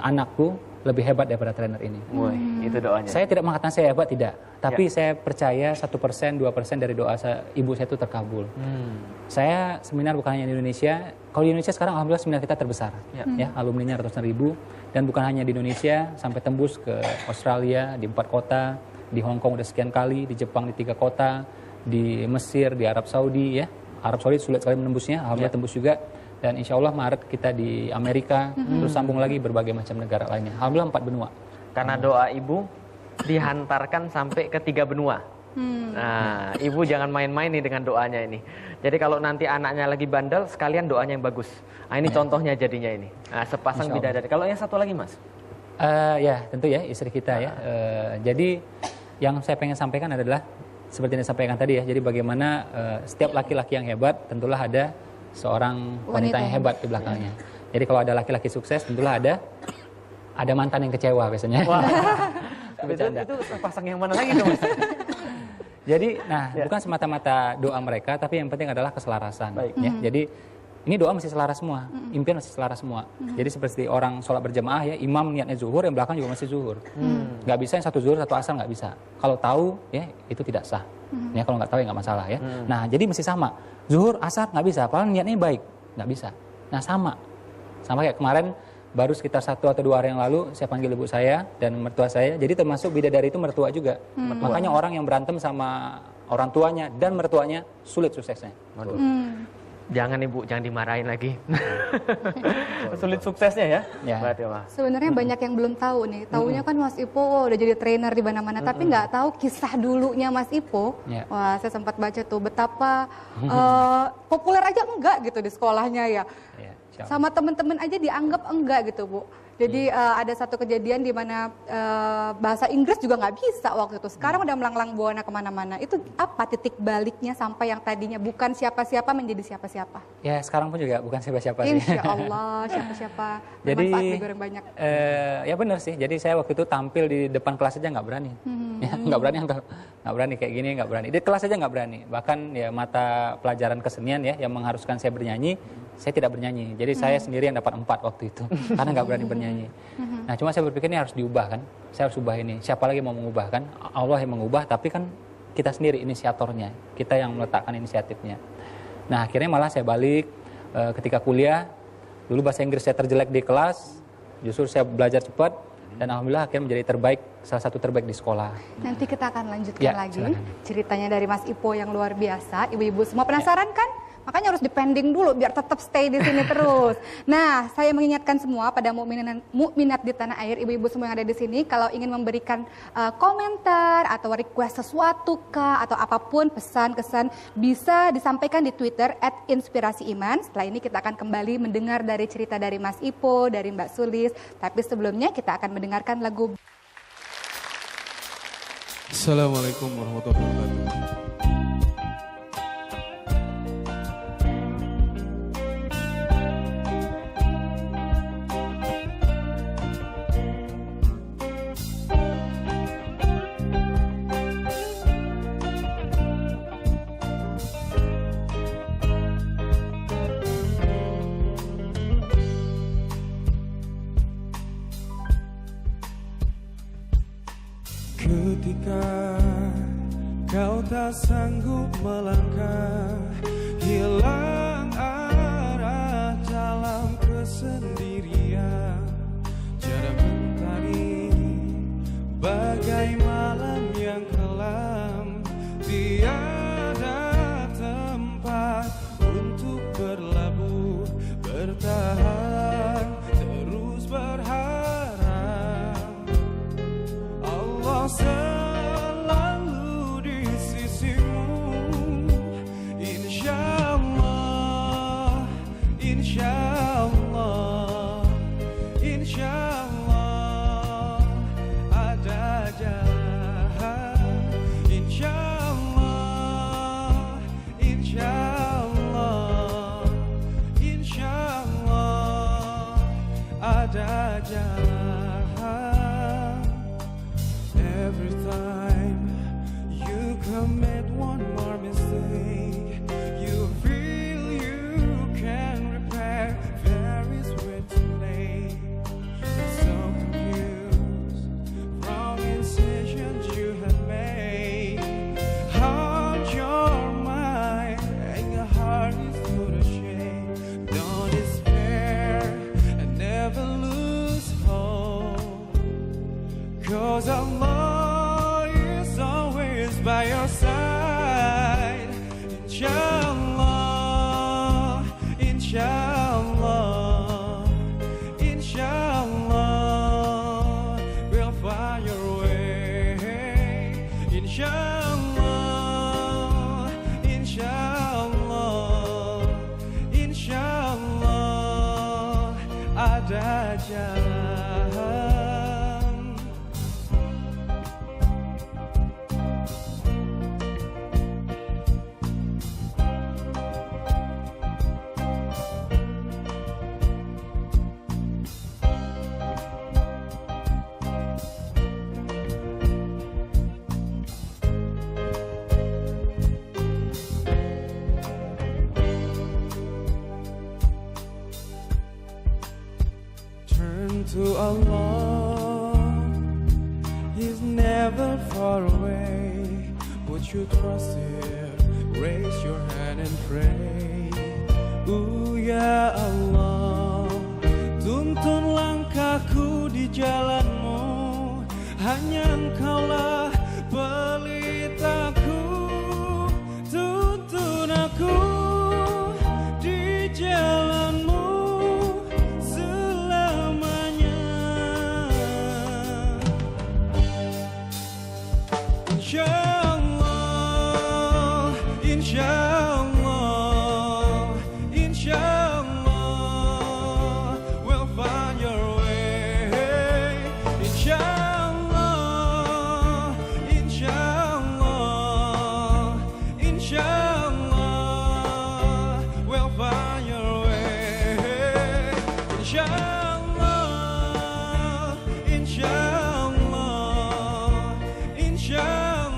anakku lebih hebat daripada trainer ini. Wih, itu doanya. Saya tidak mengatakan saya hebat, tidak. Tapi saya percaya 1%, 2% dari doa ibu saya itu terkabul. Saya seminar bukan hanya di Indonesia. Kalau di Indonesia sekarang alhamdulillah seminar kita terbesar. Ya, alumninya ratusan ribu. Dan bukan hanya di Indonesia, sampai tembus ke Australia di 4 kota. Di Hong Kong udah sekian kali, di Jepang di 3 kota, di Mesir, di Arab Saudi ya. Arab Saudi sulit sekali menembusnya, alhamdulillah tembus juga. Dan insya Allah Maret kita di Amerika, terus sambung lagi berbagai macam negara lainnya. Alhamdulillah 4 benua. Karena doa ibu dihantarkan sampai ke 3 benua. Nah, ibu jangan main-main nih dengan doanya ini. Jadi kalau nanti anaknya lagi bandel, sekalian doanya yang bagus. Nah, ini contohnya jadinya ini. Nah, sepasang bidadari. Kalau yang satu lagi Mas? Ya tentu ya istri kita ya. Jadi yang saya pengen sampaikan adalah seperti yang disampaikan tadi ya. Jadi bagaimana setiap laki-laki yang hebat tentulah ada seorang wanita yang hebat di belakangnya. Jadi kalau ada laki-laki sukses tentulah ada mantan yang kecewa biasanya. Wah. itu pasang yang mana lagi dong Mas? Jadi bukan semata-mata doa mereka tapi yang penting adalah keselarasan ya. Jadi ini doa mesti selaras semua, impian mesti selaras semua. Jadi seperti orang sholat berjamaah ya, imam niatnya zuhur, yang belakang juga mesti zuhur. Nggak bisa yang satu zuhur, satu asar nggak bisa. Kalau tahu ya itu tidak sah. Ya kalau nggak tahu ya nggak masalah ya. Nah jadi mesti sama, zuhur, asar nggak bisa, padahal niatnya baik, nggak bisa. Nah sama kayak kemarin baru sekitar 1 atau 2 hari yang lalu saya panggil ibu saya dan mertua saya. Jadi termasuk bidadari itu mertua juga. Makanya orang yang berantem sama orang tuanya dan mertuanya sulit suksesnya. Jangan ibu, jangan dimarahin lagi. Sulit suksesnya ya. Berarti Mas. Sebenarnya banyak yang belum tahu nih. Taunya kan Mas Ipo udah jadi trainer di mana-mana, tapi nggak tahu kisah dulunya Mas Ipo. Wah, saya sempat baca tuh betapa populer aja enggak gitu di sekolahnya ya. Sama teman-teman aja dianggap enggak gitu Bu. Jadi ada satu kejadian di mana bahasa Inggris juga nggak bisa waktu itu. Sekarang udah melanglang buana kemana-mana. Itu apa titik baliknya sampai yang tadinya bukan siapa-siapa menjadi siapa-siapa? Ya sekarang pun juga bukan siapa-siapa sih. Insya Allah siapa-siapa. Jadi digoreng banyak. Ya benar sih. Jadi saya waktu itu tampil di depan kelas aja nggak berani. Ya, nggak berani kayak gini, nggak berani. Di kelas aja nggak berani. Bahkan ya mata pelajaran kesenian ya yang mengharuskan saya bernyanyi, saya tidak bernyanyi. Jadi saya sendiri yang dapat 4 waktu itu karena nggak berani bernyanyi. Nah cuma saya berpikir ini harus diubah kan. Saya harus ubah ini. Siapa lagi mau mengubah kan? Allah yang mengubah, tapi kan kita sendiri inisiatornya. Kita yang meletakkan inisiatifnya. Nah akhirnya malah saya balik ketika kuliah. Dulu bahasa Inggris saya terjelek di kelas. Justru saya belajar cepat. Dan alhamdulillah akhirnya menjadi salah satu terbaik di sekolah. Nanti kita akan lanjutkan lagi silakan. ceritanya dari Mas Ipo yang luar biasa. Ibu-ibu semua penasaran kan? Makanya harus dipending dulu biar tetap stay di sini terus. Nah, saya mengingatkan semua pada mukminat di tanah air, ibu-ibu semua yang ada di sini, kalau ingin memberikan komentar atau request sesuatu kah atau apapun pesan kesan bisa disampaikan di Twitter @inspirasiiman. Setelah ini kita akan kembali mendengar dari cerita dari Mas Ipo, dari Mbak Sulis. Tapi sebelumnya kita akan mendengarkan lagu. Assalamualaikum warahmatullahi wabarakatuh. Ketika kau tak sanggup melangkah, hilang arah dalam kesendirian, cara mentari bagai malam yang kelam, tiada tempat untuk berlabuh, bertahan, terus berharap. Allah selalu di sisimu, insyaallah, insyaallah, insyaallah ada jalan, insyaallah, insyaallah, insyaallah ada jalan. Every time you commit one more mistake, you feel you can repair. There is way too late. So confused from incisions you have made. Haunt your mind and your heart is full of shame. Don't despair and never lose hope, 'cause Allah by your side, insyaallah, insyaallah, insyaallah we'll find your way, insyaallah, insyaallah, insyaallah ada jalan. To Allah, He's never far away. Put your trust here, raise your hand and pray. Ya Allah, tuntun langkahku di jalanmu, hanya Engkaulah pelitaku. Tuntun aku di jalanmu insyaallah, insyaallah, insyaallah we'll find your way, insyaallah, insyaallah, insyaallah we'll find your way, insyaallah, insyaallah, insyaallah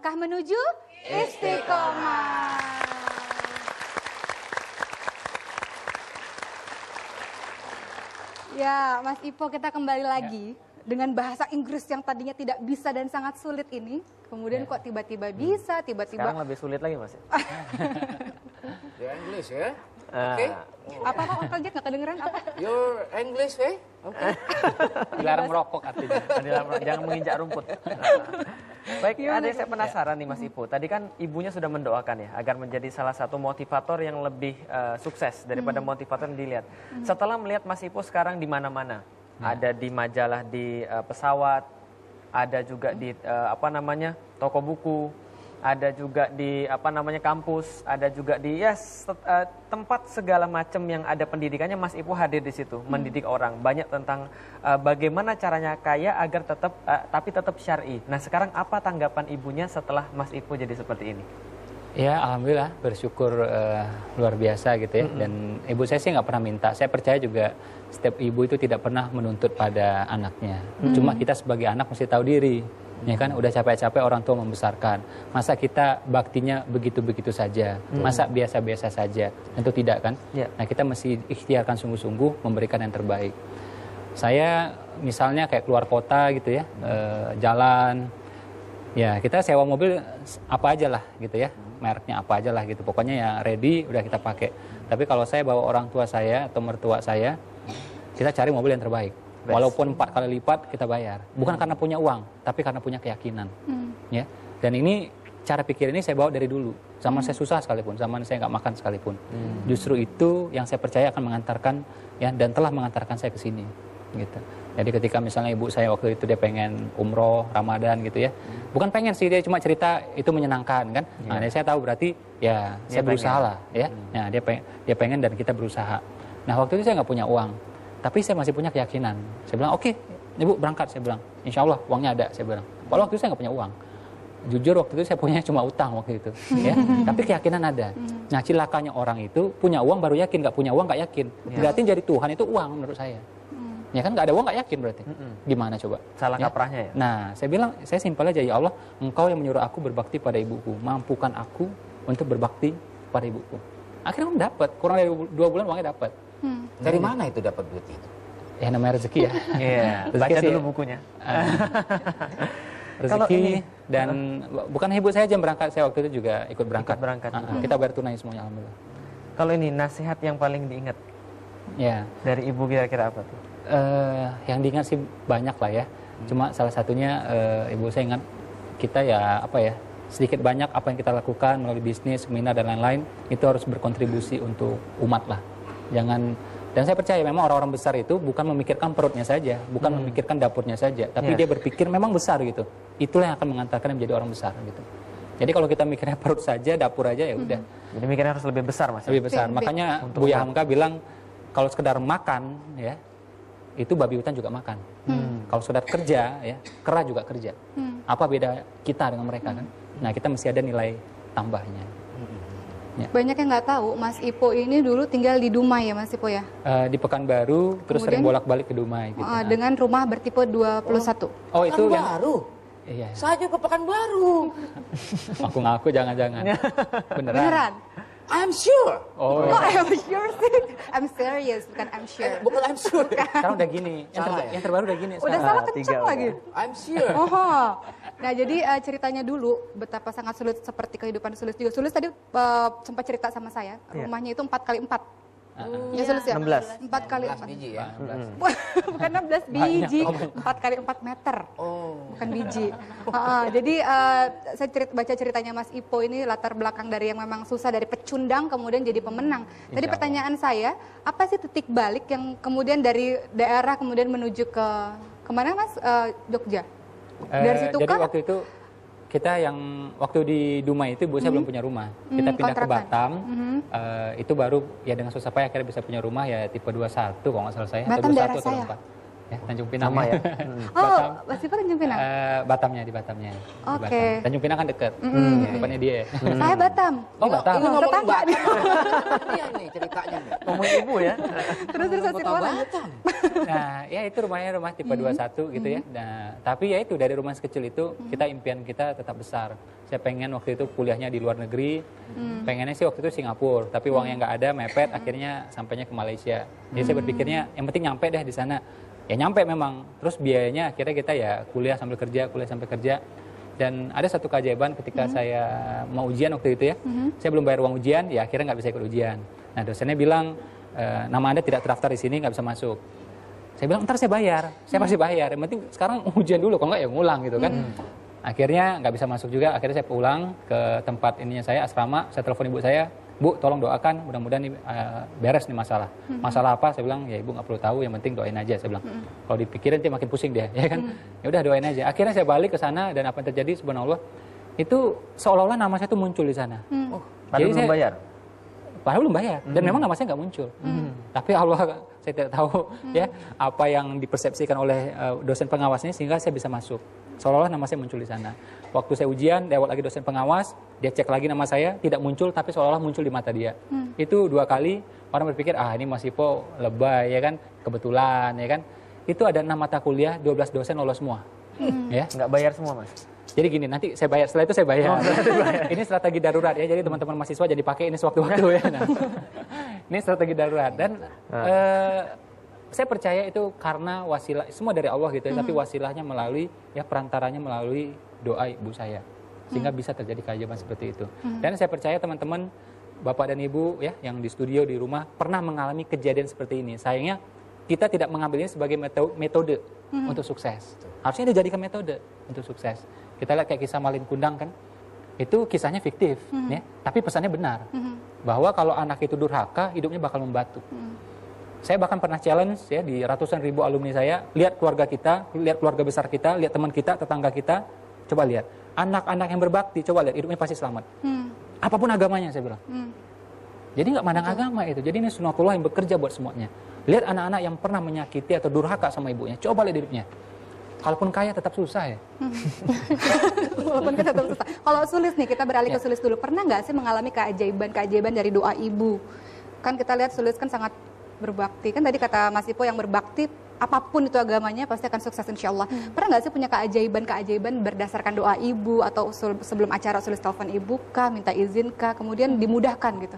melangkah menuju istiqomah. Ya, Mas Ipo, kita kembali lagi dengan bahasa Inggris yang tadinya tidak bisa dan sangat sulit ini. Kemudian kok tiba-tiba bisa, tiba-tiba... Sekarang lebih sulit lagi, Mas. Your English ya? Ah. Oke. Apa kok Uncle Jet nggak kedengeran apa? Your English eh? Oke. Dilarang merokok artinya. Jangan menginjak rumput. Baik, ada yang saya penasaran nih Mas Ipo. Tadi kan ibunya sudah mendoakan ya agar menjadi salah satu motivator yang lebih sukses daripada motivator yang dilihat. Setelah melihat Mas Ipo sekarang di mana-mana, ada di majalah, di pesawat, ada juga di toko buku, ada juga di kampus, ada juga di tempat segala macam yang ada pendidikannya. Mas Ipo hadir di situ, mendidik orang banyak tentang bagaimana caranya kaya agar tapi tetap syar'i. Nah, sekarang apa tanggapan ibunya setelah Mas Ipo jadi seperti ini? Ya, alhamdulillah bersyukur luar biasa gitu ya. Dan ibu saya sih nggak pernah minta. Saya percaya juga setiap ibu itu tidak pernah menuntut pada anaknya. Cuma kita sebagai anak mesti tahu diri. Ya kan, udah capek-capek orang tua membesarkan. Masa kita baktinya begitu-begitu saja? Masa biasa-biasa saja? Tentu tidak kan? Ya. Nah, kita mesti ikhtiarkan sungguh-sungguh memberikan yang terbaik. Saya misalnya kayak keluar kota gitu ya, jalan, ya kita sewa mobil apa aja lah gitu ya, mereknya apa aja lah gitu. Pokoknya ya ready, udah kita pakai. Tapi kalau saya bawa orang tua saya atau mertua saya, kita cari mobil yang terbaik. Walaupun 4 kali lipat kita bayar, bukan karena punya uang, tapi karena punya keyakinan. Ya, dan ini cara pikir ini saya bawa dari dulu. Zaman saya susah sekalipun, zaman saya nggak makan sekalipun. Justru itu yang saya percaya akan mengantarkan ya, dan telah mengantarkan saya ke sini. Gitu. Jadi ketika misalnya ibu saya waktu itu dia pengen umroh Ramadan gitu ya, bukan pengen sih, dia cuma cerita itu menyenangkan kan. Nah, saya tahu berarti ya saya berusaha lah ya. Nah, dia pengen dan kita berusaha. Nah, waktu itu saya nggak punya uang, tapi saya masih punya keyakinan. Saya bilang oke, ibu berangkat. Saya bilang insya Allah uangnya ada. Saya bilang. Walau waktu itu saya nggak punya uang. Jujur waktu itu saya punya cuma utang waktu itu, ya. Tapi keyakinan ada. Nah, cilakanya orang itu punya uang baru yakin, nggak punya uang nggak yakin. Berarti jadi Tuhan itu uang menurut saya. Ya kan, nggak ada uang nggak yakin berarti. Gimana coba? Salah kaprahnya ya? Nah, saya bilang, saya simpel aja, ya Allah, Engkau yang menyuruh aku berbakti pada ibuku, mampukan aku untuk berbakti pada ibuku. Akhirnya uang dapat, kurang dari 2 bulan uangnya dapat. Dari mana itu dapat duit itu? Ya namanya rezeki ya. Iya, baca dulu bukunya. Rezeki dan bukan ibu saya aja yang berangkat, saya waktu itu juga ikut berangkat. Kita bayar tunai semuanya, alhamdulillah. Kalau ini nasihat yang paling diingat Ya, dari ibu kira-kira apa tuh? yang diingat sih banyak lah ya. Cuma salah satunya ibu saya ingat kita ya sedikit banyak apa yang kita lakukan melalui bisnis, seminar dan lain-lain itu harus berkontribusi untuk umat lah. Dan saya percaya memang orang-orang besar itu bukan memikirkan perutnya saja, bukan memikirkan dapurnya saja, tapi dia berpikir memang besar gitu. Itulah yang akan mengantarkan menjadi orang besar gitu. Jadi kalau kita mikirnya perut saja, dapur aja ya udah. Jadi mikirnya harus lebih besar, Mas. Lebih besar. Makanya Buya Hamka bilang kalau sekedar makan ya itu babi hutan juga makan. Kalau sekedar kerja ya kera juga kerja. Apa beda kita dengan mereka kan? Nah, kita mesti ada nilai tambahnya. Ya. Banyak yang nggak tahu, Mas Ipo ini dulu tinggal di Dumai ya, Mas Ipo ya? Di Pekanbaru, terus sering bolak-balik ke Dumai. Gitu. Dengan rumah bertipe 21. Oh itu yang Pekanbaru? Iya. Saya juga Pekanbaru. Aku ngaku jangan-jangan. Beneran? I'm sure. Oh, Kok I'm sure sih? I'm serious, bukan I'm sure. Bukan I'm sure. sekarang udah gini. Yang terbaru udah gini. Udah sekarang. salah kencang lagi. I'm sure. Oh, nah jadi ceritanya dulu betapa sangat sulit seperti kehidupan Sulis juga. Sulis tadi sempat cerita sama saya, rumahnya itu 4x4. Ya Sulis ya? 16. 4x4. Biji ya. Bukan 16 biji, 4x4 meter. Bukan biji. Jadi saya baca ceritanya Mas Ipo ini latar belakang dari yang memang susah, dari pecundang kemudian jadi pemenang. Tadi pertanyaan saya, apa sih titik balik yang kemudian dari daerah kemudian menuju ke kemana Mas? Jogja? Dari situ jadi kah? waktu itu kita yang waktu di Dumai itu ibu saya belum punya rumah. Kita pindah ke Batam. Itu baru ya dengan susah payah akhirnya bisa punya rumah ya tipe 21 kalau nggak salah saya. Batam atau 21 daerah atau saya. 24. ya, Tanjung Pinang. Sama ya. Oh, Mas Iva Tanjung Pinang. Batamnya di Batamnya. Di Oke. Batam. Tanjung Pinang kan dekat. Depannya dia. Saya Batam. Oh, Batam. Ini ngomong Tetangga Batam. nih. Iya nih ceritanya nih. Ngomong ibu ya. Terus Mas Kota Irwan. Batam. Nah, ya itu rumahnya rumah tipe 21 gitu ya. Nah, tapi ya itu dari rumah sekecil itu impian kita tetap besar. Saya pengen waktu itu kuliahnya di luar negeri. Pengennya sih waktu itu Singapura, tapi uangnya nggak ada, mepet, akhirnya sampainya ke Malaysia. Jadi saya berpikirnya yang penting nyampe deh di sana. Ya nyampe memang. Terus biayanya akhirnya kita ya kuliah sambil kerja, kuliah sampai kerja. Dan ada satu keajaiban ketika saya mau ujian waktu itu ya. Saya belum bayar uang ujian, ya akhirnya nggak bisa ikut ujian. Nah, dosennya bilang, nama Anda tidak terdaftar di sini, nggak bisa masuk. Saya bilang, ntar saya bayar. Saya pasti bayar. Yang penting sekarang ujian dulu, kalau nggak ya ngulang gitu kan. Akhirnya nggak bisa masuk juga. Akhirnya saya pulang ke tempat ininya saya, asrama. Saya telepon ibu saya, Bu, tolong doakan. Mudah-mudahan ini beres nih masalah. Masalah apa? Saya bilang, ya ibu nggak perlu tahu. Yang penting doain aja. Saya bilang, kalau dipikirin nanti makin pusing dia, ya kan? Ya udah doain aja. Akhirnya saya balik ke sana dan apa yang terjadi? Subhanallah, itu seolah-olah nama saya tuh muncul di sana. Oh, padahal belum bayar. Padahal belum bayar dan memang nama saya nggak muncul. Tapi Allah, saya tidak tahu ya apa yang dipersepsikan oleh dosen pengawasnya sehingga saya bisa masuk. Seolah-olah nama saya muncul di sana. Waktu saya ujian, lewat lagi dosen pengawas, dia cek lagi nama saya, tidak muncul tapi seolah-olah muncul di mata dia. Itu 2 kali orang berpikir, ini Mas Ipo lebay ya kan, kebetulan ya kan. Itu ada 6 mata kuliah, 12 dosen lolos semua. Ya. Nggak bayar semua, Mas. Jadi gini, nanti saya bayar, setelah itu saya bayar. Ini strategi darurat ya, jadi teman-teman mahasiswa jadi pakai ini sewaktu-waktu ya. Nah, ini strategi darurat dan saya percaya itu karena wasilah, semua dari Allah gitu ya, tapi wasilahnya melalui, ya perantaranya melalui doa ibu saya. Sehingga bisa terjadi keajaiban seperti itu. Dan saya percaya teman-teman, Bapak dan Ibu ya, yang di studio, di rumah, pernah mengalami kejadian seperti ini. Sayangnya, kita tidak mengambil ini sebagai metode untuk sukses. Harusnya dijadikan metode untuk sukses. Kita lihat kayak kisah Malin Kundang kan, itu kisahnya fiktif, ya, tapi pesannya benar. Bahwa kalau anak itu durhaka, hidupnya bakal membatu. Saya bahkan pernah challenge ya di ratusan ribu alumni saya, lihat keluarga kita, lihat keluarga besar kita, lihat teman kita, tetangga kita, coba lihat. Anak-anak yang berbakti, coba lihat, hidupnya pasti selamat. Apapun agamanya, saya bilang. Jadi nggak mandang agama itu, jadi ini sunatullah yang bekerja buat semuanya. Lihat anak-anak yang pernah menyakiti atau durhaka sama ibunya, coba lihat hidupnya. Kalaupun kaya tetap susah ya. Walaupun kita tetap susah. Kalau Sulis nih, kita beralih ke Sulis dulu. Pernah nggak sih mengalami keajaiban dari doa ibu? Kan kita lihat Sulis kan sangat berbakti. Kan tadi kata Mas Ipo yang berbakti, apapun itu agamanya pasti akan sukses insya Allah. Pernah nggak sih punya keajaiban berdasarkan doa ibu atau sebelum acara Sulis telepon ibu kah, minta izin kah, kemudian dimudahkan gitu?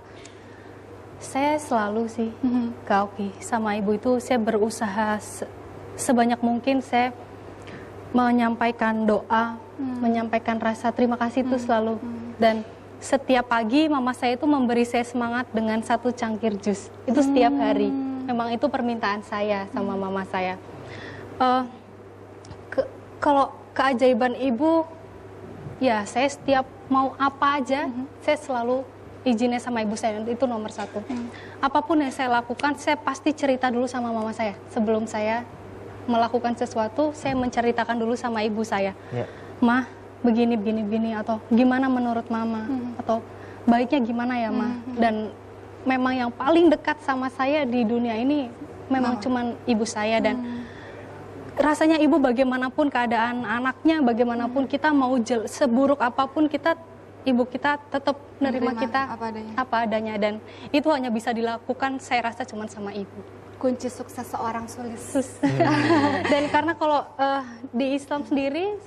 Saya selalu sih Kak Oki sama ibu itu saya berusaha sebanyak mungkin saya menyampaikan doa, menyampaikan rasa terima kasih itu selalu. Dan setiap pagi mama saya itu memberi saya semangat dengan 1 cangkir jus. Itu setiap hari. Memang itu permintaan saya sama mama saya. Kalau keajaiban ibu, ya saya setiap mau apa aja, saya selalu izinnya sama ibu saya, itu nomor 1. Apapun yang saya lakukan, saya pasti cerita dulu sama mama saya. Sebelum saya melakukan sesuatu, saya menceritakan dulu sama ibu saya. Mah, begini, atau gimana menurut mama, atau baiknya gimana ya mah. Dan memang yang paling dekat sama saya di dunia ini memang cuman ibu saya. Dan rasanya ibu bagaimanapun keadaan anaknya, bagaimanapun kita mau seburuk apapun ibu kita tetap menerima kita apa adanya. Dan itu hanya bisa dilakukan saya rasa cuman sama ibu. Kunci sukses seorang Sulis. Dan karena kalau di Islam sendiri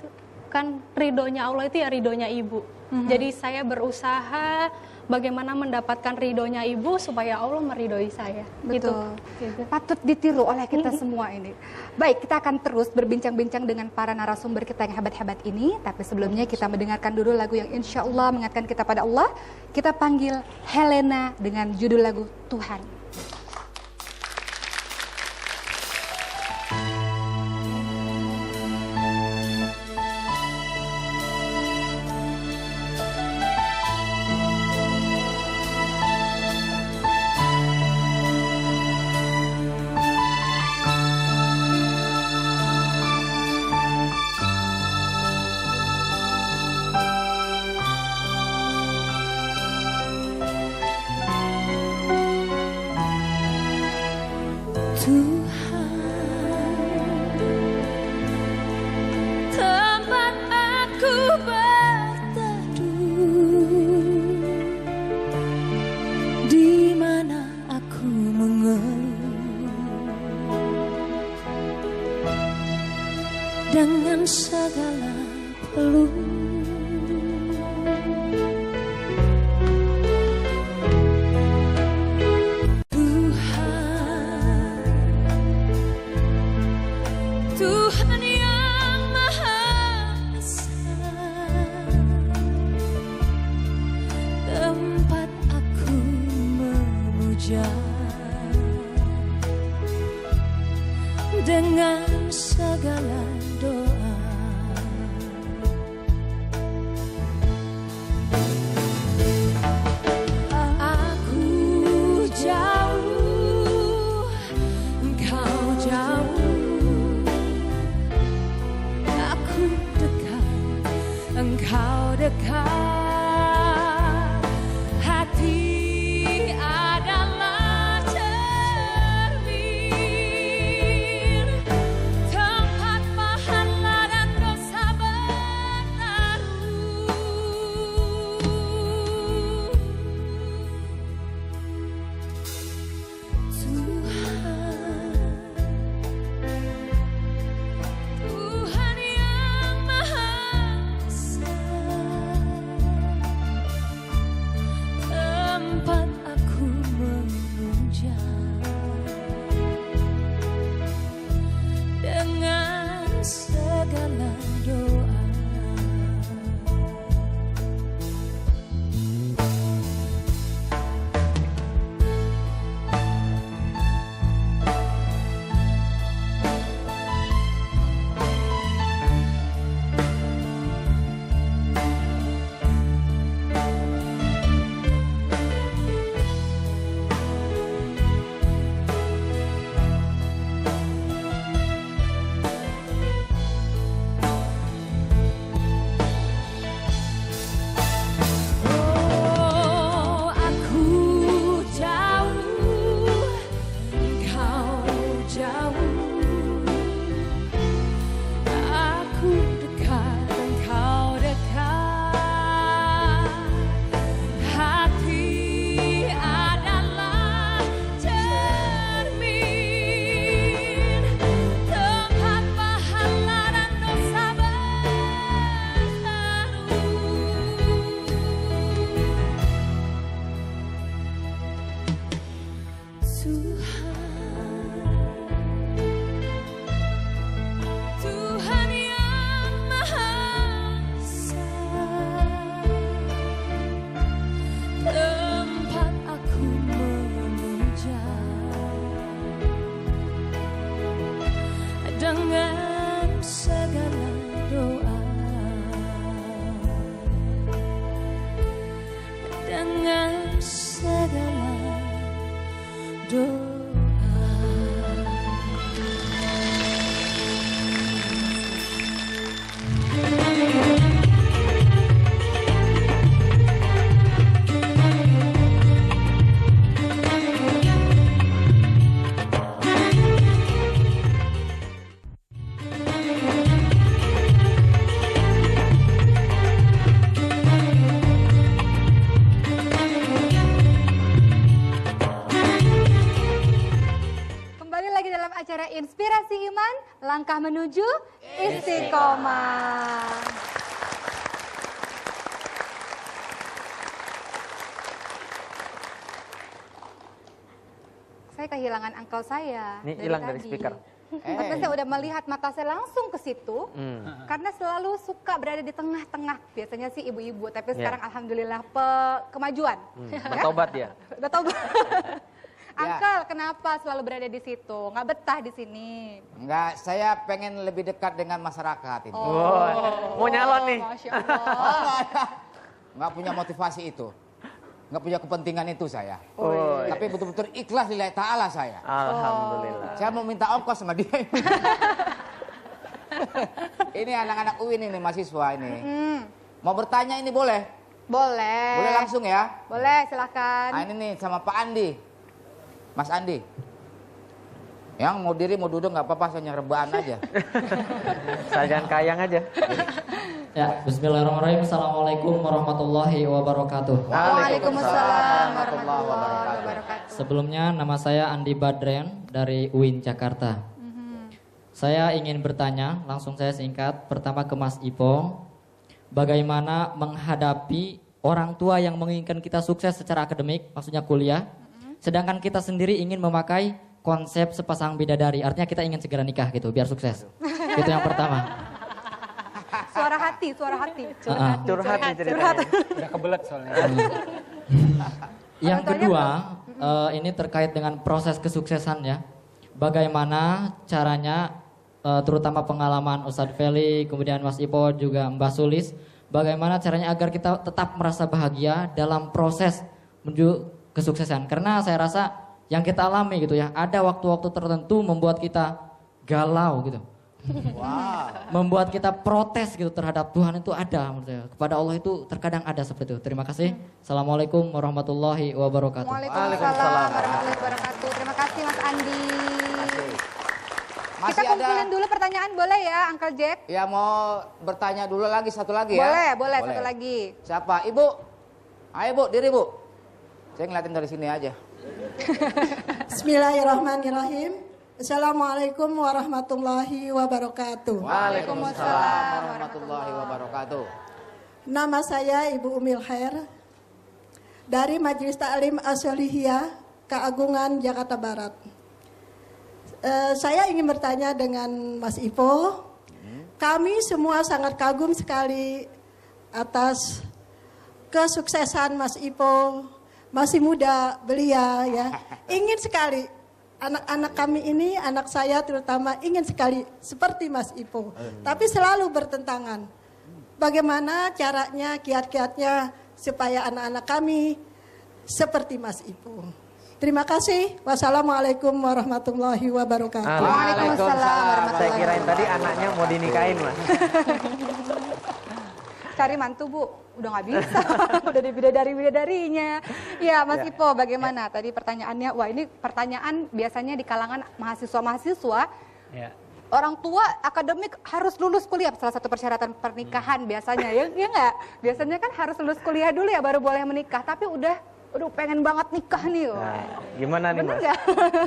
kan ridhonya Allah itu ya ridhonya ibu. Jadi saya berusaha bagaimana mendapatkan ridhonya ibu supaya Allah meridhoi saya. Betul. Gitu. Patut ditiru oleh kita semua ini. Baik, kita akan terus berbincang-bincang dengan para narasumber kita yang hebat-hebat ini. Tapi sebelumnya kita mendengarkan dulu lagu yang insya Allah mengingatkan kita pada Allah. Kita panggil Helena dengan judul lagu Tuhan. Tuhan dengan segala peluh. Tuhan yang Maha Esa, tempat aku memuja dengan segala doa. Aku jauh, engkau jauh, aku dekat, engkau dekat. Hati adalah cermin, tempat pahala dan dosa bertaruh. Tuhan yang Maha Esa, tempat aku memuja dengan segala doa. Oh, aku jauh, engkau jauh, aku dekat, engkau dekat. Hati adalah cermin, tempat pahala dan dosa bertaruh. Tuhan yang Maha Esa, tempat aku memuja dengan segala doa, dengan segala doa. Kembali lagi dalam acara Inspirasi Iman, langkah menuju istiqomah. Saya kehilangan angkel saya. Ini hilang dari speaker. Tapi saya udah melihat mata saya langsung ke situ, karena selalu suka berada di tengah-tengah. Biasanya sih ibu-ibu, tapi sekarang alhamdulillah kemajuan. Bertobat dia. Bertobat. Angkel, kenapa selalu berada di situ? Nggak betah di sini? Enggak, saya pengen lebih dekat dengan masyarakat ini. Mau nyalon nih. Masya Allah. Enggak punya motivasi itu. Enggak punya kepentingan itu saya. Tapi betul-betul ikhlas lillahi ta'ala saya. Alhamdulillah. Saya mau minta ongkos sama dia. Ini anak-anak UIN ini, mahasiswa ini. Mau bertanya ini boleh? Boleh. Boleh langsung ya? Boleh, silakan. Nah, ini nih sama Pak Andi. Mas Andi. Yang mau diri mau duduk nggak apa-apa, saya rebahan aja. Sajian kayang aja. Ya, bismillahirrahmanirrahim. Assalamualaikum warahmatullahi wabarakatuh. Waalaikumsalam warahmatullahi wabarakatuh. Sebelumnya nama saya Andi Badren dari UIN Jakarta. Saya ingin bertanya, langsung saya singkat. Pertama ke Mas Ipong, bagaimana menghadapi orang tua yang menginginkan kita sukses secara akademik, maksudnya kuliah, sedangkan kita sendiri ingin memakai konsep sepasang bidadari, artinya kita ingin segera nikah gitu, biar sukses. Itu yang pertama. Suara hati, suara hati. Curhat nih ceritanya. Udah kebelet soalnya. Yang kedua, ini terkait dengan proses kesuksesan ya. Bagaimana caranya, terutama pengalaman Ustadz Feli, kemudian Mas Ipo, juga Mbak Sulis, bagaimana caranya agar kita tetap merasa bahagia dalam proses menuju kesuksesan. Karena saya rasa yang kita alami gitu ya, ada waktu-waktu tertentu membuat kita galau gitu. Membuat kita protes gitu terhadap Tuhan, itu ada menurut saya. Kepada Allah itu terkadang ada seperti itu. Terima kasih. Assalamualaikum warahmatullahi wabarakatuh. Waalaikumsalam warahmatullahi wabarakatuh. Terima kasih Mas Andi. Kita Masih ada kumpulin dulu pertanyaan boleh ya, Uncle Jack? ya mau bertanya dulu lagi satu lagi ya? Boleh, satu lagi. Siapa? Ibu? Ayo Bu, diri Bu. Saya ngeliatin dari sini aja. Bismillahirrahmanirrahim. Assalamualaikum warahmatullahi wabarakatuh. Waalaikumsalam warahmatullahi wabarakatuh. Nama saya Ibu Umil Khair dari Majelis Ta'lim As-Solihiyah Keagungan Jakarta Barat. Saya ingin bertanya dengan Mas Ipo. Kami semua sangat kagum sekali atas kesuksesan Mas Ipo. Masih muda belia ya. Ingin sekali anak-anak kami ini, anak saya terutama ingin sekali seperti Mas Ipo. Tapi selalu bertentangan. Bagaimana caranya, kiat-kiatnya supaya anak-anak kami seperti Mas Ipo. Terima kasih. Wassalamualaikum warahmatullahi wabarakatuh. Waalaikumsalam warahmatullahi Saya kirain tadi anaknya mau dinikahin Mas. Cari mantu Bu, udah nggak bisa, udah di bidadari-bidadarinya. Ya Mas Ipo, bagaimana? Tadi pertanyaannya, wah ini pertanyaan biasanya di kalangan mahasiswa-mahasiswa. Ya. Orang tua akademik harus lulus kuliah, salah satu persyaratan pernikahan biasanya, ya nggak? Biasanya kan harus lulus kuliah dulu ya baru boleh menikah, tapi udah pengen banget nikah nih. Nah, gimana nih Bener Mas? nggak?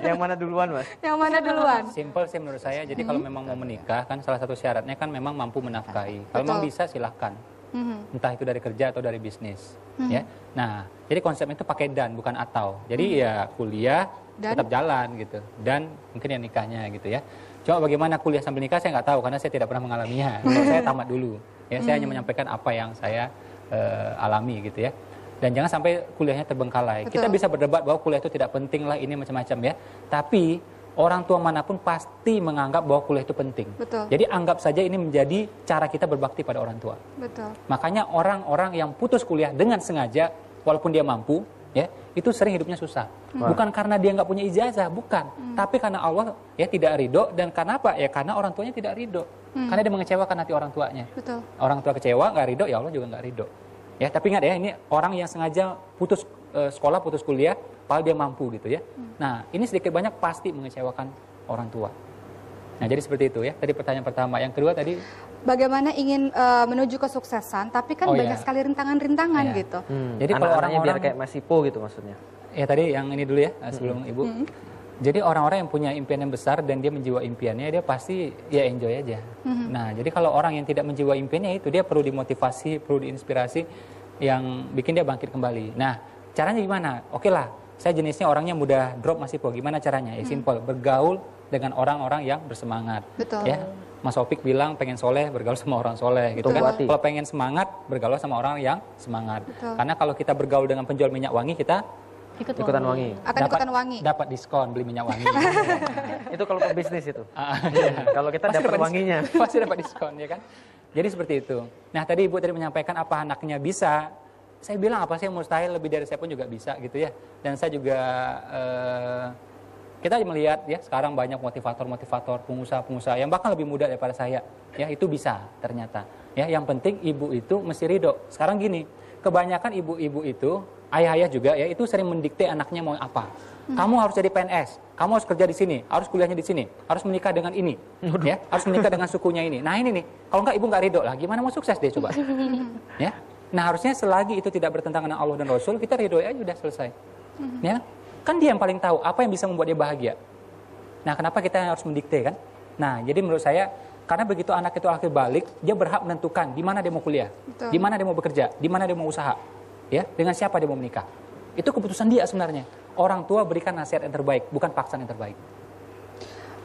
Yang mana duluan Mas? Yang mana duluan? Simple sih menurut saya. Jadi kalau memang mau menikah kan salah satu syaratnya kan memang mampu menafkahi. Kalau memang bisa silahkan. Entah itu dari kerja atau dari bisnis. Ya. Nah, jadi konsepnya itu pakai dan bukan atau. Jadi ya kuliah tetap jalan gitu. Dan mungkin ya nikahnya gitu ya. Cuma bagaimana kuliah sambil nikah saya nggak tahu karena saya tidak pernah mengalaminya. Kalau saya tamat dulu. Ya, saya hanya menyampaikan apa yang saya alami gitu ya. Dan jangan sampai kuliahnya terbengkalai. Betul. Kita bisa berdebat bahwa kuliah itu tidak penting lah ini macam-macam ya. Tapi orang tua manapun pasti menganggap bahwa kuliah itu penting. Betul. Jadi anggap saja ini menjadi cara kita berbakti pada orang tua. Betul. Makanya orang-orang yang putus kuliah dengan sengaja, walaupun dia mampu, ya itu sering hidupnya susah. Bukan karena dia nggak punya ijazah, bukan. Tapi karena Allah ya tidak ridho, dan karena apa? Ya karena orang tuanya tidak ridho. Karena dia mengecewakan hati orang tuanya. Betul. Orang tua kecewa, nggak ridho, ya Allah juga nggak ridho. Ya, tapi ingat ya, ini orang yang sengaja putus sekolah, putus kuliah, padahal dia mampu gitu ya. Nah, ini sedikit banyak pasti mengecewakan orang tua. Nah, jadi seperti itu ya. Tadi pertanyaan pertama. Yang kedua tadi, Bagaimana ingin menuju kesuksesan, tapi kan banyak sekali rintangan-rintangan gitu. jadi kalau Anak-anaknya biar orang-orang kayak Mas Ipo gitu maksudnya. ya tadi yang ini dulu ya sebelum Ibu. Jadi orang-orang yang punya impian yang besar dan dia menjiwa impiannya, dia pasti ya enjoy aja. Nah, jadi kalau orang yang tidak menjiwa impiannya itu dia perlu dimotivasi, perlu diinspirasi yang bikin dia bangkit kembali. Nah, caranya gimana? Oke lah, saya jenisnya orangnya mudah drop Mas Ipo. Gimana caranya? Ya simple, bergaul dengan orang-orang yang bersemangat. Betul. Ya, Mas Opik bilang pengen soleh, bergaul sama orang soleh gitu kan. Betul. Kalau pengen semangat, bergaul sama orang yang semangat. Betul. Karena kalau kita bergaul dengan penjual minyak wangi, kita Ikutan wangi. Akan ikutan wangi. dapat diskon beli minyak wangi. Itu kalau pebisnis itu. Iya. Kalau kita Pasti dapat diskon. wanginya. Pasti dapat diskon ya kan. Jadi seperti itu. Nah tadi Ibu tadi menyampaikan apa anaknya bisa. Saya bilang apa sih yang mustahil, lebih dari saya pun juga bisa gitu ya. Dan saya juga kita melihat ya sekarang banyak motivator-motivator, pengusaha-pengusaha yang bahkan lebih muda daripada saya. Ya itu bisa ternyata. Ya yang penting ibu itu mesti ridho. Sekarang gini, kebanyakan ibu-ibu itu, ayah-ayah juga ya itu sering mendikte anaknya mau apa. Kamu harus jadi PNS, kamu harus kerja di sini, harus kuliahnya di sini, harus menikah dengan ini, ya, harus menikah dengan sukunya ini. Nah ini nih, kalau enggak ibu nggak ridho lah, gimana mau sukses deh coba, ya. Nah harusnya selagi itu tidak bertentangan dengan Allah dan Rasul, kita ridho aja udah selesai, ya. Kan dia yang paling tahu apa yang bisa membuat dia bahagia. Nah kenapa kita harus mendikte kan? Nah, jadi menurut saya karena begitu anak itu akhir balik, dia berhak menentukan di mana dia mau kuliah, Betul. di mana dia mau bekerja, di mana dia mau usaha, ya, dengan siapa dia mau menikah. Itu keputusan dia sebenarnya. Orang tua berikan nasihat yang terbaik, bukan paksaan yang terbaik.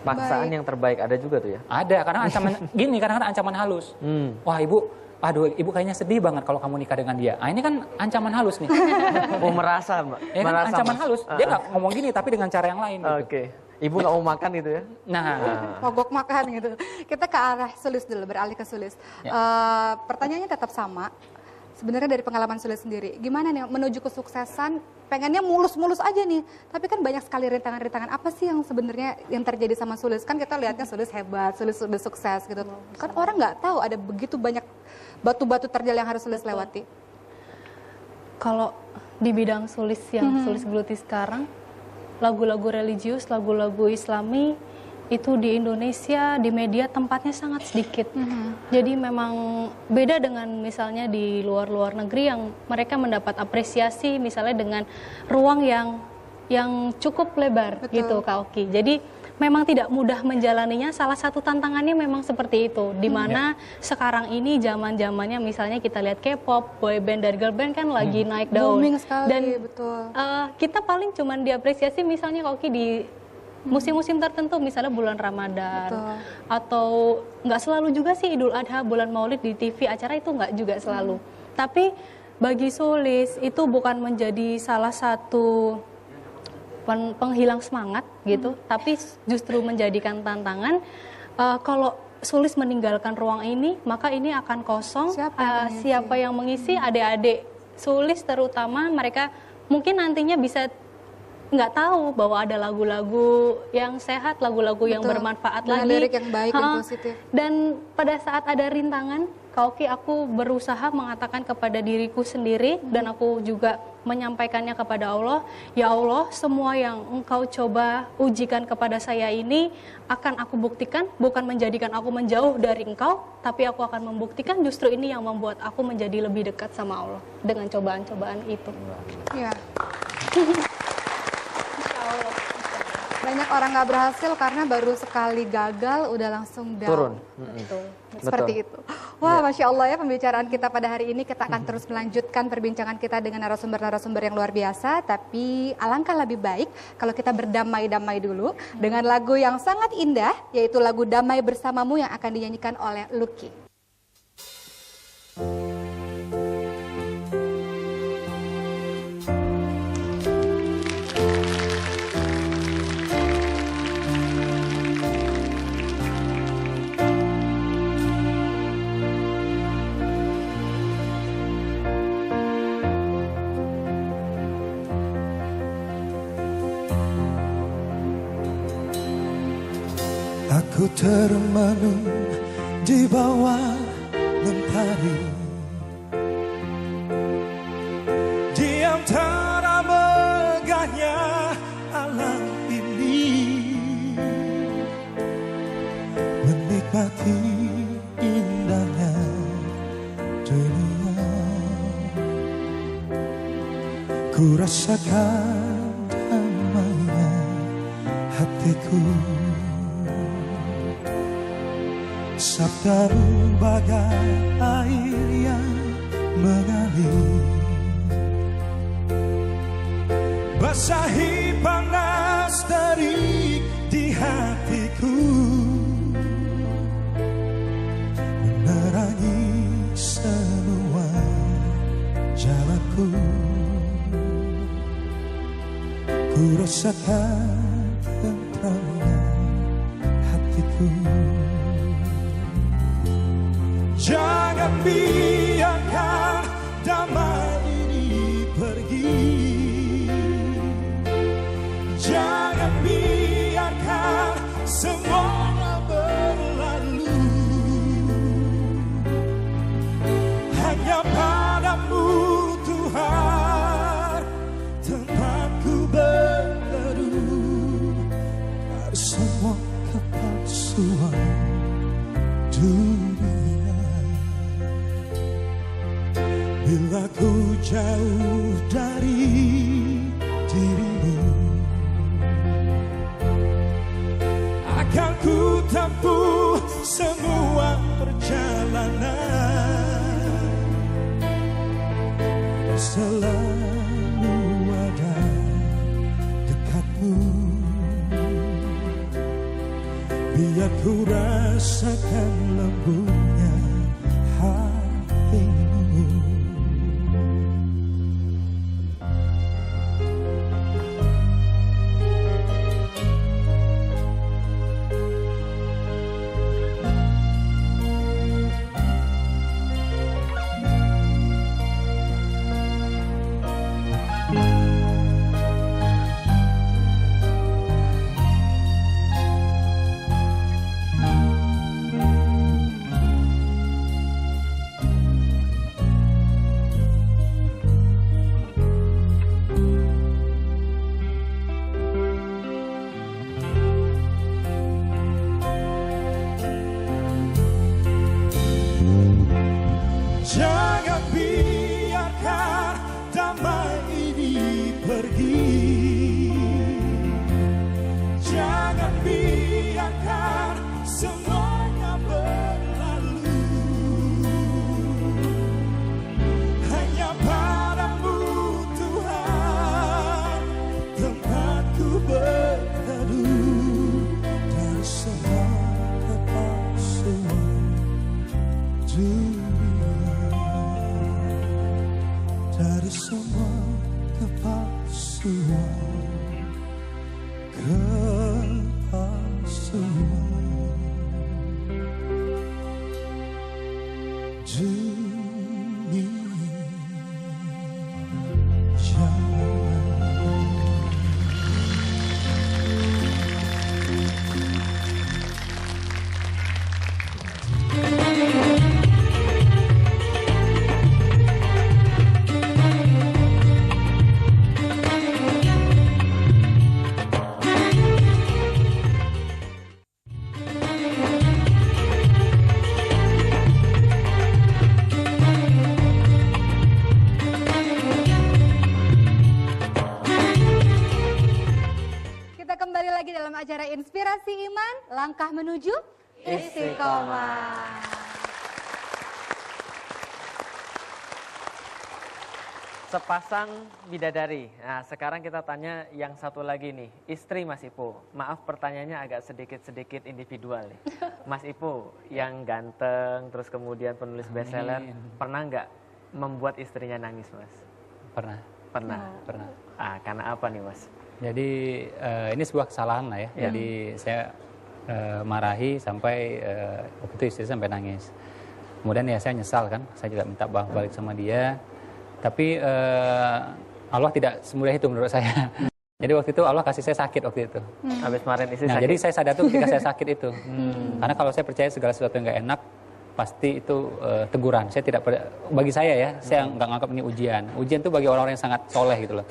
Paksaan Baik. yang terbaik ada juga tuh ya. Ada, karena ancaman gini, kadang-kadang ancaman halus. Wah ibu, aduh ibu kayaknya sedih banget kalau kamu nikah dengan dia. Ah ini kan ancaman halus nih. Oh merasa, Mbak. Ya kan, Merasa, ancaman Mas. halus. Dia nggak ngomong gini tapi dengan cara yang lain. Gitu. Oke. Ibu nggak mau makan gitu ya? Nah, Mogok makan gitu. Kita ke arah Sulis dulu, beralih ke Sulis. Ya. Pertanyaannya tetap sama. Sebenarnya dari pengalaman Sulis sendiri, gimana nih menuju kesuksesan? Pengennya mulus-mulus aja nih, tapi kan banyak sekali rintangan-rintangan. Apa sih yang sebenarnya yang terjadi sama Sulis? Kan kita lihatnya Sulis hebat, Sulis sudah sukses gitu. Kan orang nggak tahu ada begitu banyak batu-batu terjal yang harus Sulis lewati. Kalau di bidang Sulis yang Sulis geluti sekarang, lagu-lagu religius, lagu-lagu Islami itu di Indonesia di media tempatnya sangat sedikit. Jadi memang beda dengan misalnya di luar-luar negeri yang mereka mendapat apresiasi misalnya dengan ruang yang cukup lebar. Betul. Gitu Kak Oki. Jadi memang tidak mudah menjalaninya. Salah satu tantangannya memang seperti itu. Di mana sekarang ini zaman-zamannya misalnya kita lihat K-pop, boy band dan girl band kan lagi naik daun. Booming sekali, Dan betul. kita paling cuman diapresiasi misalnya Kak Oki di musim-musim tertentu, misalnya bulan Ramadan. Betul. Atau nggak selalu juga sih Idul Adha, bulan Maulid di TV, acara itu nggak juga selalu. Tapi bagi Sulis itu bukan menjadi salah satu penghilang semangat gitu, tapi justru menjadikan tantangan. Kalau Sulis meninggalkan ruang ini, maka ini akan kosong. Siapa yang mengisi? Adik-adik Sulis terutama, mereka mungkin nantinya bisa nggak tahu bahwa ada lagu-lagu yang sehat, lagu-lagu yang bermanfaat Dengan lagi. lirik yang baik dan positif. Dan pada saat ada rintangan, Kak Oki, aku berusaha mengatakan kepada diriku sendiri dan aku juga menyampaikannya kepada Allah, ya Allah, semua yang Engkau coba ujikan kepada saya ini akan aku buktikan, bukan menjadikan aku menjauh dari Engkau, tapi aku akan membuktikan justru ini yang membuat aku menjadi lebih dekat sama Allah dengan cobaan-cobaan itu. Iya. Banyak orang nggak berhasil karena baru sekali gagal udah langsung down. Turun. Betul. Seperti itu. Wah, Masya Allah ya pembicaraan kita pada hari ini. Kita akan terus melanjutkan perbincangan kita dengan narasumber-narasumber yang luar biasa. Tapi alangkah lebih baik kalau kita berdamai-damai dulu dengan lagu yang sangat indah, yaitu lagu Damai Bersamamu yang akan dinyanyikan oleh Lucky. Aku termenung di bawah mentari, di antara megahnya alam ini, menikmati indahnya dunia. Ku rasakan damainya hatiku, sabdamu bagai air yang mengalir, basahi panas terik di hatiku, menerangi semua jalanku. Ku rasakan tentramnya hatiku. Jangan biarkan damai ini pergi, jangan biarkan semuanya berlalu. Hanya padamu Tuhan tempatku berteduh dari semua kepalsuan dunia. Bila ku jauh dari dirimu, akan ku tempuh semua perjalanan, selalu ada dekatmu. Biar ku rasakan lembutnya hatimu. Jangan biarkan damai ini pergi. Jangan biarkan semuanya berlalu. Hanya padamu Tuhan tempatku berteduh dari semua kepalsuan dari semua kepalsuan, acara Inspirasi Iman, langkah menuju istiqomah. Sepasang bidadari. Nah, sekarang kita tanya yang satu lagi nih, istri Mas Ipo. Maaf pertanyaannya agak sedikit-sedikit individual nih. Mas Ipo yang ganteng, terus kemudian penulis bestseller, pernah nggak membuat istrinya nangis, Mas? Pernah. Pernah? Pernah. Ah, karena apa nih, Mas? Jadi ini sebuah kesalahan lah ya. Jadi saya marahi sampai waktu itu istri sampai nangis. Kemudian ya saya nyesal kan, saya juga minta balik sama dia. Tapi Allah tidak semudah itu menurut saya. Jadi waktu itu Allah kasih saya sakit waktu itu. Habis kemarin istri sakit. Jadi saya sadar tuh ketika saya sakit itu. Karena kalau saya percaya segala sesuatu yang nggak enak, pasti itu teguran. Saya tidak bagi saya ya, saya nggak nganggap ini ujian. Ujian itu bagi orang-orang yang sangat soleh gitu loh.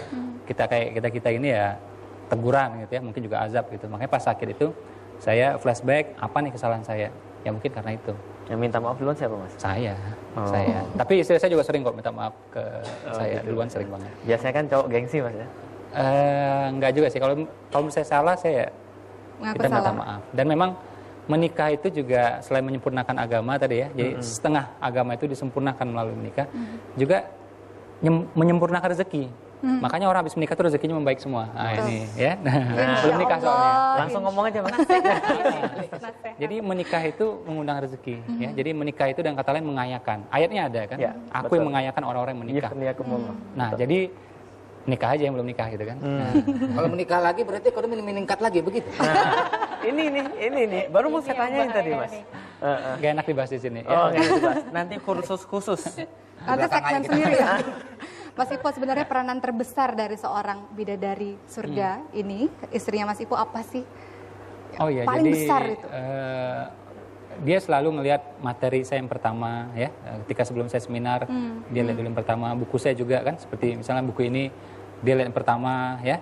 Kita kayak kita ini ya teguran gitu ya, mungkin juga azab gitu. Makanya pas sakit itu saya flashback apa nih kesalahan saya. Ya mungkin karena itu. Yang minta maaf duluan siapa, Mas? Saya. Tapi istri saya juga sering kok minta maaf ke saya gitu. duluan, sering banget. Biasanya kan cowok gengsi, Mas ya? Enggak juga sih. Kalau saya salah saya kita minta maaf. Dan memang menikah itu juga selain menyempurnakan agama tadi ya, jadi setengah agama itu disempurnakan melalui menikah, juga menyempurnakan rezeki. Makanya orang habis menikah itu rezekinya membaik semua. Nah ini ya, belum nikah soalnya. Langsung ngomong aja, Mas. Jadi menikah itu mengundang rezeki. Ya. Jadi menikah itu dengan kata lain mengayakan. Ayatnya ada kan? Ya, aku yang mengayakan orang-orang yang menikah. Nah jadi nikah aja yang belum nikah gitu kan. Kalau menikah lagi berarti kalau meningkat lagi begitu. Ini nih, baru mau saya tanyain tadi, Mas. Gak enak dibahas di sini. Oh, gak enak dibahas. Nanti khusus. Ada segmen sendiri ya. Mas Ipo, sebenarnya peranan terbesar dari seorang bidadari surga ini, istrinya Mas Ipo apa sih? Oh iya, paling jadi besar itu. Dia selalu ngelihat materi saya yang pertama ya. Ketika sebelum saya seminar, dia lihat dulu yang pertama. Buku saya juga kan, seperti misalnya buku ini, dia lihat yang pertama ya.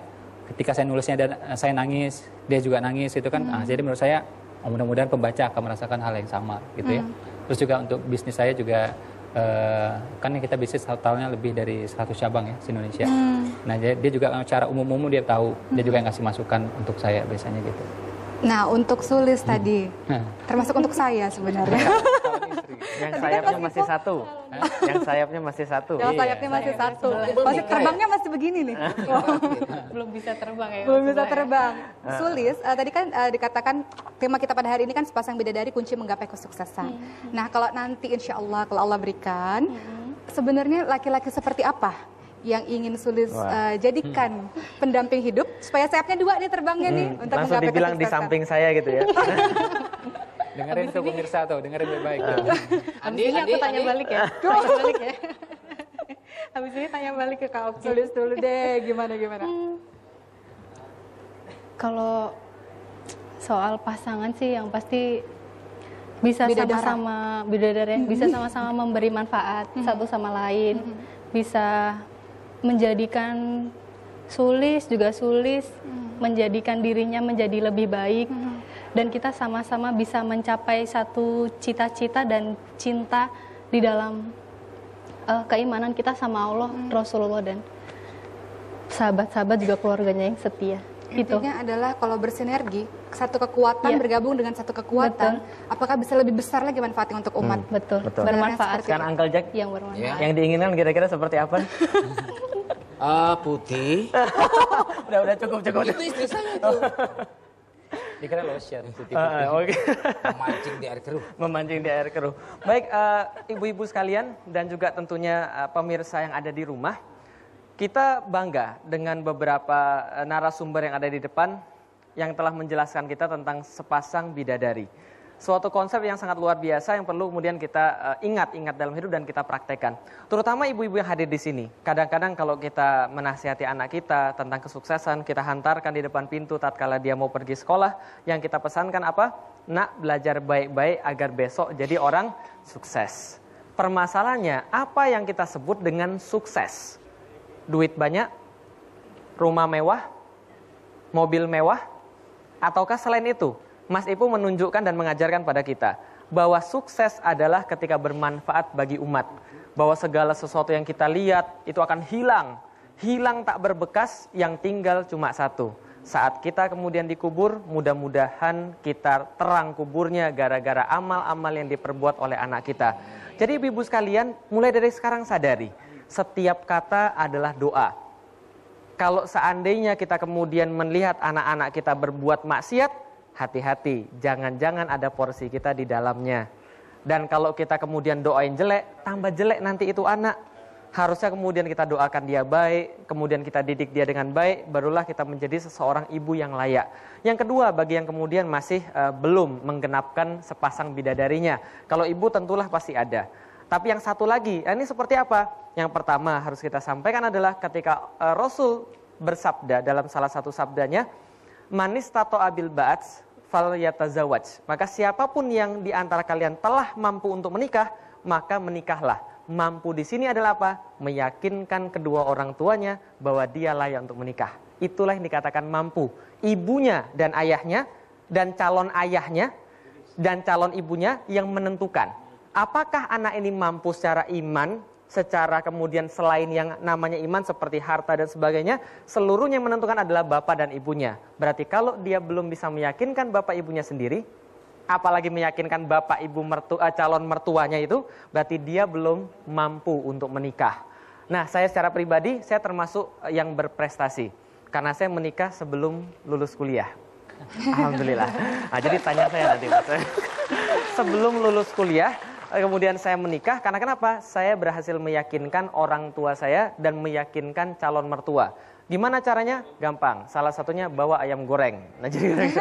Ketika saya nulisnya dan saya nangis, dia juga nangis itu kan. Jadi menurut saya, mudah-mudahan pembaca akan merasakan hal yang sama gitu ya. Terus juga untuk bisnis saya juga, kan kita bisnis totalnya lebih dari 100 cabang ya di Indonesia. Nah dia juga cara umum-umum dia tahu, dia juga yang ngasih masukan untuk saya biasanya gitu. Nah, untuk Sulis tadi, termasuk untuk saya sebenarnya. Yang sayapnya masih satu. Yang sayapnya masih satu. Yang sayapnya masih satu. Masih terbangnya masih begini nih. Belum bisa terbang ya. Belum bisa terbang. Sulis, tadi kan dikatakan tema kita pada hari ini kan sepasang bidadari kunci menggapai kesuksesan. Nah, kalau nanti insya Allah, kalau Allah berikan, sebenarnya laki-laki seperti apa yang ingin Sulis jadikan pendamping hidup supaya sayapnya dua nih terbangnya nih untuk langsung menggapai dibilang di kesuksesan. samping saya gitu ya. Dengerin tuh pemirsa tuh, dengerin baik-baik. Habis ini aku tanya balik ya. Tanya balik ya. Habis ini tanya balik ke Kak Oki. Sulis dulu deh, gimana? Kalau soal pasangan sih yang pasti bisa Bidadara. sama-sama bidadari, bisa sama-sama memberi manfaat satu sama lain, bisa menjadikan Sulis juga Sulis, menjadikan dirinya menjadi lebih baik, dan kita sama-sama bisa mencapai satu cita-cita dan cinta di dalam keimanan kita sama Allah, Rasulullah, dan sahabat-sahabat juga keluarganya yang setia. Gitu. Intinya adalah kalau bersinergi, satu kekuatan bergabung dengan satu kekuatan, apakah bisa lebih besar lagi manfaatnya untuk umat? Betul. Betul. Bermanfaat. Kan Uncle Jack Yang bermanfaat. yang diinginkan kira-kira seperti apa? Putih. udah cukup. Itu istri saya tuh. Dikira lotion putih. Oke. Memancing di air keruh. Memancing di air keruh. Baik, ibu-ibu sekalian dan juga tentunya pemirsa yang ada di rumah, kita bangga dengan beberapa narasumber yang ada di depan yang telah menjelaskan kita tentang sepasang bidadari. Suatu konsep yang sangat luar biasa yang perlu kemudian kita ingat dalam hidup dan kita praktekkan. Terutama ibu-ibu yang hadir di sini. Kadang-kadang kalau kita menasihati anak kita tentang kesuksesan, kita hantarkan di depan pintu tatkala dia mau pergi sekolah, yang kita pesankan apa? Nak, belajar baik-baik agar besok jadi orang sukses. Permasalahannya, apa yang kita sebut dengan sukses? Duit banyak, rumah mewah, mobil mewah, ataukah selain itu? Mas Ipu menunjukkan dan mengajarkan pada kita bahwa sukses adalah ketika bermanfaat bagi umat. Bahwa segala sesuatu yang kita lihat itu akan hilang tak berbekas, yang tinggal cuma satu. Saat kita kemudian dikubur, mudah-mudahan kita terang kuburnya gara-gara amal-amal yang diperbuat oleh anak kita. Jadi ibu-ibu sekalian, mulai dari sekarang sadari, setiap kata adalah doa. Kalau seandainya kita kemudian melihat anak-anak kita berbuat maksiat, hati-hati, jangan-jangan ada porsi kita di dalamnya. Dan kalau kita kemudian doain jelek, tambah jelek nanti itu anak. Harusnya kemudian kita doakan dia baik, kemudian kita didik dia dengan baik, barulah kita menjadi seseorang ibu yang layak. Yang kedua, bagi yang kemudian masih belum menggenapkan sepasang bidadarinya, kalau ibu tentulah pasti ada. Tapi yang satu lagi, ini seperti apa? Yang pertama harus kita sampaikan adalah ketika Rasul bersabda dalam salah satu sabdanya, manis tato abil ba'ats fal yatazawaj. Maka siapapun yang di antara kalian telah mampu untuk menikah, maka menikahlah. Mampu di sini adalah apa? Meyakinkan kedua orang tuanya bahwa dia layak untuk menikah. Itulah yang dikatakan mampu. Ibunya dan ayahnya, dan calon ayahnya, dan calon ibunya yang menentukan. Apakah anak ini mampu secara iman, secara kemudian selain yang namanya iman seperti harta dan sebagainya, seluruhnya yang menentukan adalah bapak dan ibunya. Berarti kalau dia belum bisa meyakinkan bapak ibunya sendiri, apalagi meyakinkan bapak ibu calon mertuanya itu, berarti dia belum mampu untuk menikah. Nah, saya secara pribadi, saya termasuk yang berprestasi. Karena saya menikah sebelum lulus kuliah. Alhamdulillah. Nah, jadi tanya saya nanti, Mas. Sebelum lulus kuliah, kemudian saya menikah, karena kenapa? Saya berhasil meyakinkan orang tua saya dan meyakinkan calon mertua. Gimana caranya? Gampang. Salah satunya bawa ayam goreng. Nah, jadi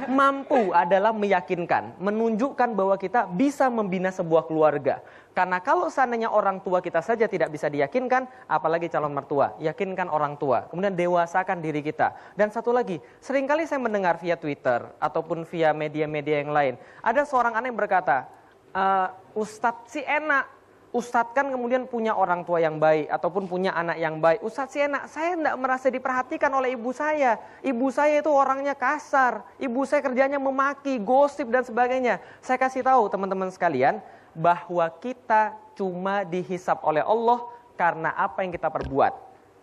mampu adalah meyakinkan, menunjukkan bahwa kita bisa membina sebuah keluarga. Karena kalau seandainya orang tua kita saja tidak bisa diyakinkan, apalagi calon mertua, yakinkan orang tua. Kemudian dewasakan diri kita. Dan satu lagi, seringkali saya mendengar via Twitter ataupun via media-media yang lain, ada seorang anak yang berkata, Ustadz si enak, Ustadz kan kemudian punya orang tua yang baik ataupun punya anak yang baik. Ustadz si enak, saya tidak merasa diperhatikan oleh ibu saya. Ibu saya itu orangnya kasar, ibu saya kerjanya memaki, gosip dan sebagainya. Saya kasih tahu teman-teman sekalian bahwa kita cuma dihisap oleh Allah karena apa yang kita perbuat.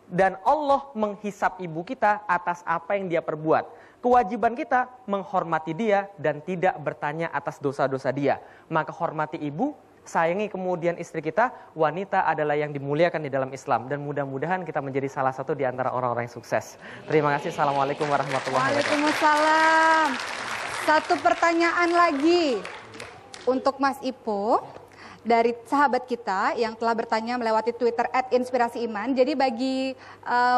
dan Allah menghisap ibu kita atas apa yang dia perbuat. Kewajiban kita menghormati dia dan tidak bertanya atas dosa-dosa dia. Maka hormati ibu, sayangi kemudian istri kita. Wanita adalah yang dimuliakan di dalam Islam. Dan mudah-mudahan kita menjadi salah satu di antara orang-orang yang sukses. Terima kasih. Assalamualaikum warahmatullahi wabarakatuh. Waalaikumsalam. Satu pertanyaan lagi untuk Mas Ipo dari sahabat kita yang telah bertanya melewati Twitter @inspirasiiman. Jadi bagi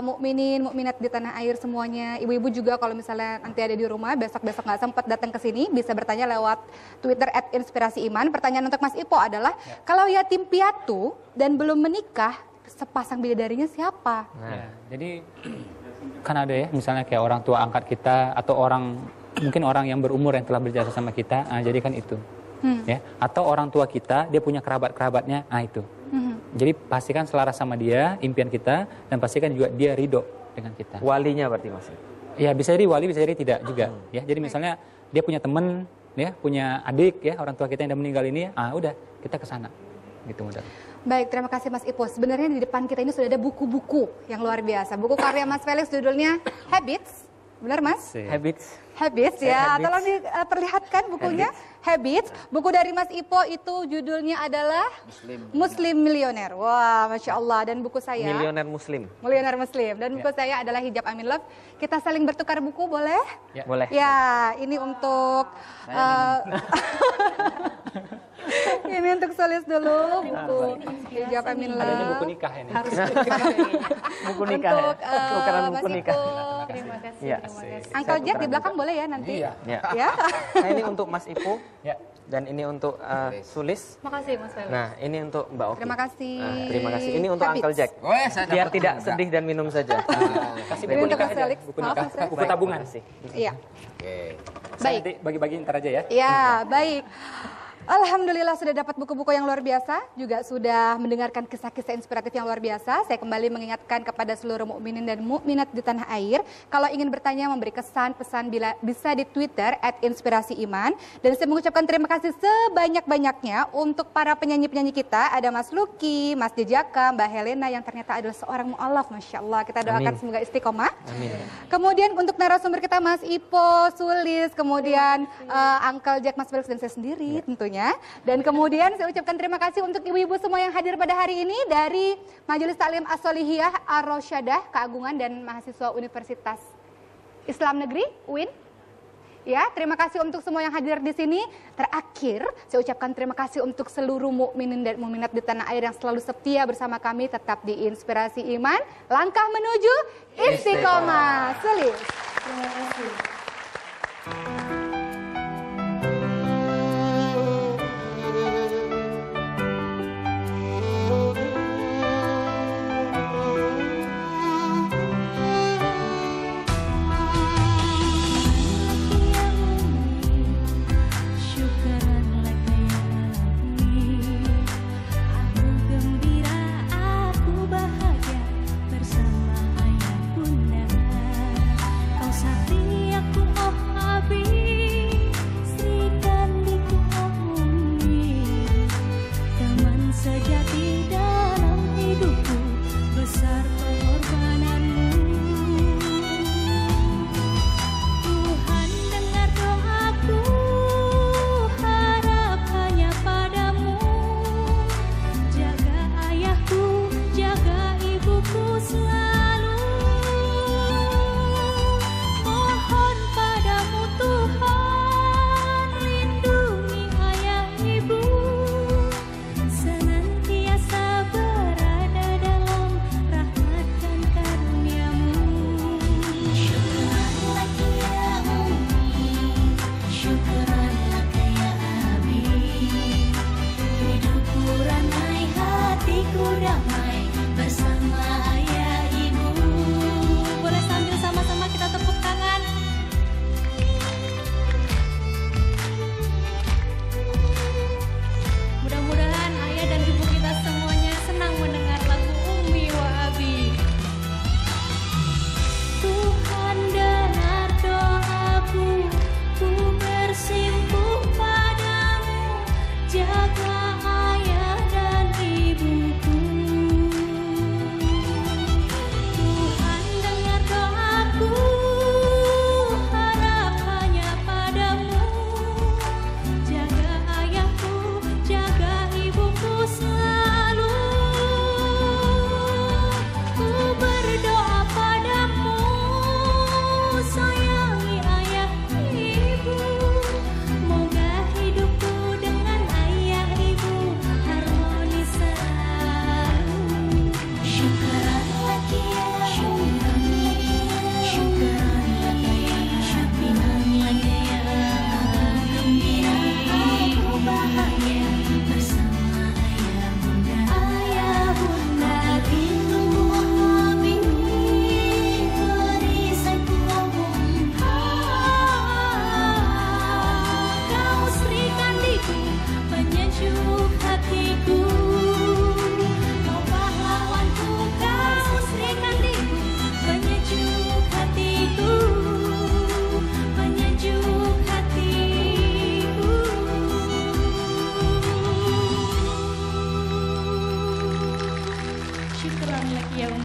mukminin, mukminat di tanah air semuanya, ibu-ibu juga kalau misalnya nanti ada di rumah, besok-besok nggak sempat datang ke sini, bisa bertanya lewat Twitter @inspirasiiman. Pertanyaan untuk Mas Ipo adalah, kalau yatim piatu dan belum menikah, sepasang bidadarinya siapa? Ya, jadi kan ada ya, misalnya kayak orang tua angkat kita atau mungkin orang yang berumur yang telah berjasa sama kita, jadi kan itu. Ya, atau orang tua kita, dia punya kerabat-kerabatnya, itu. Jadi pastikan selaras sama dia, impian kita, dan pastikan juga dia ridho dengan kita. Walinya berarti Mas? Ya, bisa jadi wali, bisa jadi tidak juga. Ya, jadi misalnya dia punya teman, ya, punya adik, ya, orang tua kita yang udah meninggal ini, udah kita ke sana, gitu mudah. Baik, terima kasih Mas Ipo. Sebenarnya di depan kita ini sudah ada buku-buku yang luar biasa. Buku karya Mas Felix judulnya Habits. Benar Mas? Habits ya. Tolong diperlihatkan bukunya. Habits. Buku dari Mas Ipo itu judulnya adalah Muslim Millionaire. Wah, Masya Allah. Dan buku saya Milioner Muslim. Milioner Muslim. Dan buku saya adalah Hijab Amin Love. Kita saling bertukar buku, boleh? Ya. Boleh. Ya, ini untuk ini untuk Solis dulu buku Hijab Amin Love. Adanya buku nikah ini. Buku nikah. Untuk Tukaran buku Mas nikah. Ipo. Terima kasih. Ya. Uncle Jack di belakang boleh ya nanti? Ya. Ya. Nah, ini untuk Mas Ipo. Ya. Dan ini untuk Sulis. Makasih Mas Felix. Nah, ini untuk Mbak Oki. Terima kasih. Nah, terima kasih. Ini untuk Habits. Uncle Jack. Biar tidak sedih dan minum saja. Kasih Ini buku untuk nikah Mas aja, Felix. buku Maaf, nikah, Mas Felix. buku tabungan. Iya. Saya Baik. nanti bagi-bagi ntar aja ya. Ya, baik. Alhamdulillah sudah dapat buku-buku yang luar biasa, juga sudah mendengarkan kisah-kisah inspiratif yang luar biasa. Saya kembali mengingatkan kepada seluruh mukminin dan mukminat di tanah air, kalau ingin bertanya, memberi kesan, pesan, bisa di Twitter @inspirasiiman. Dan saya mengucapkan terima kasih sebanyak-banyaknya untuk para penyanyi-penyanyi kita. Ada Mas Lucky, Mas Jejaka, Mbak Helena yang ternyata adalah seorang mu'alaf, Masya Allah. Kita doakan semoga istiqomah. Amin. Kemudian untuk narasumber kita Mas Ipo, Sulis, kemudian Uncle Jack, Mas Felix, dan saya sendiri tentunya. Dan kemudian saya ucapkan terima kasih untuk ibu-ibu semua yang hadir pada hari ini dari Majelis Taklim As-Solihiyah Ar-Rasyadah Keagungan dan mahasiswa Universitas Islam Negeri UIN. Ya, terima kasih untuk semua yang hadir di sini. Terakhir, saya ucapkan terima kasih untuk seluruh mukminin dan mukminat di tanah air yang selalu setia bersama kami tetap di Inspirasi Iman. Langkah menuju istiqomah. Sulis. Terima kasih.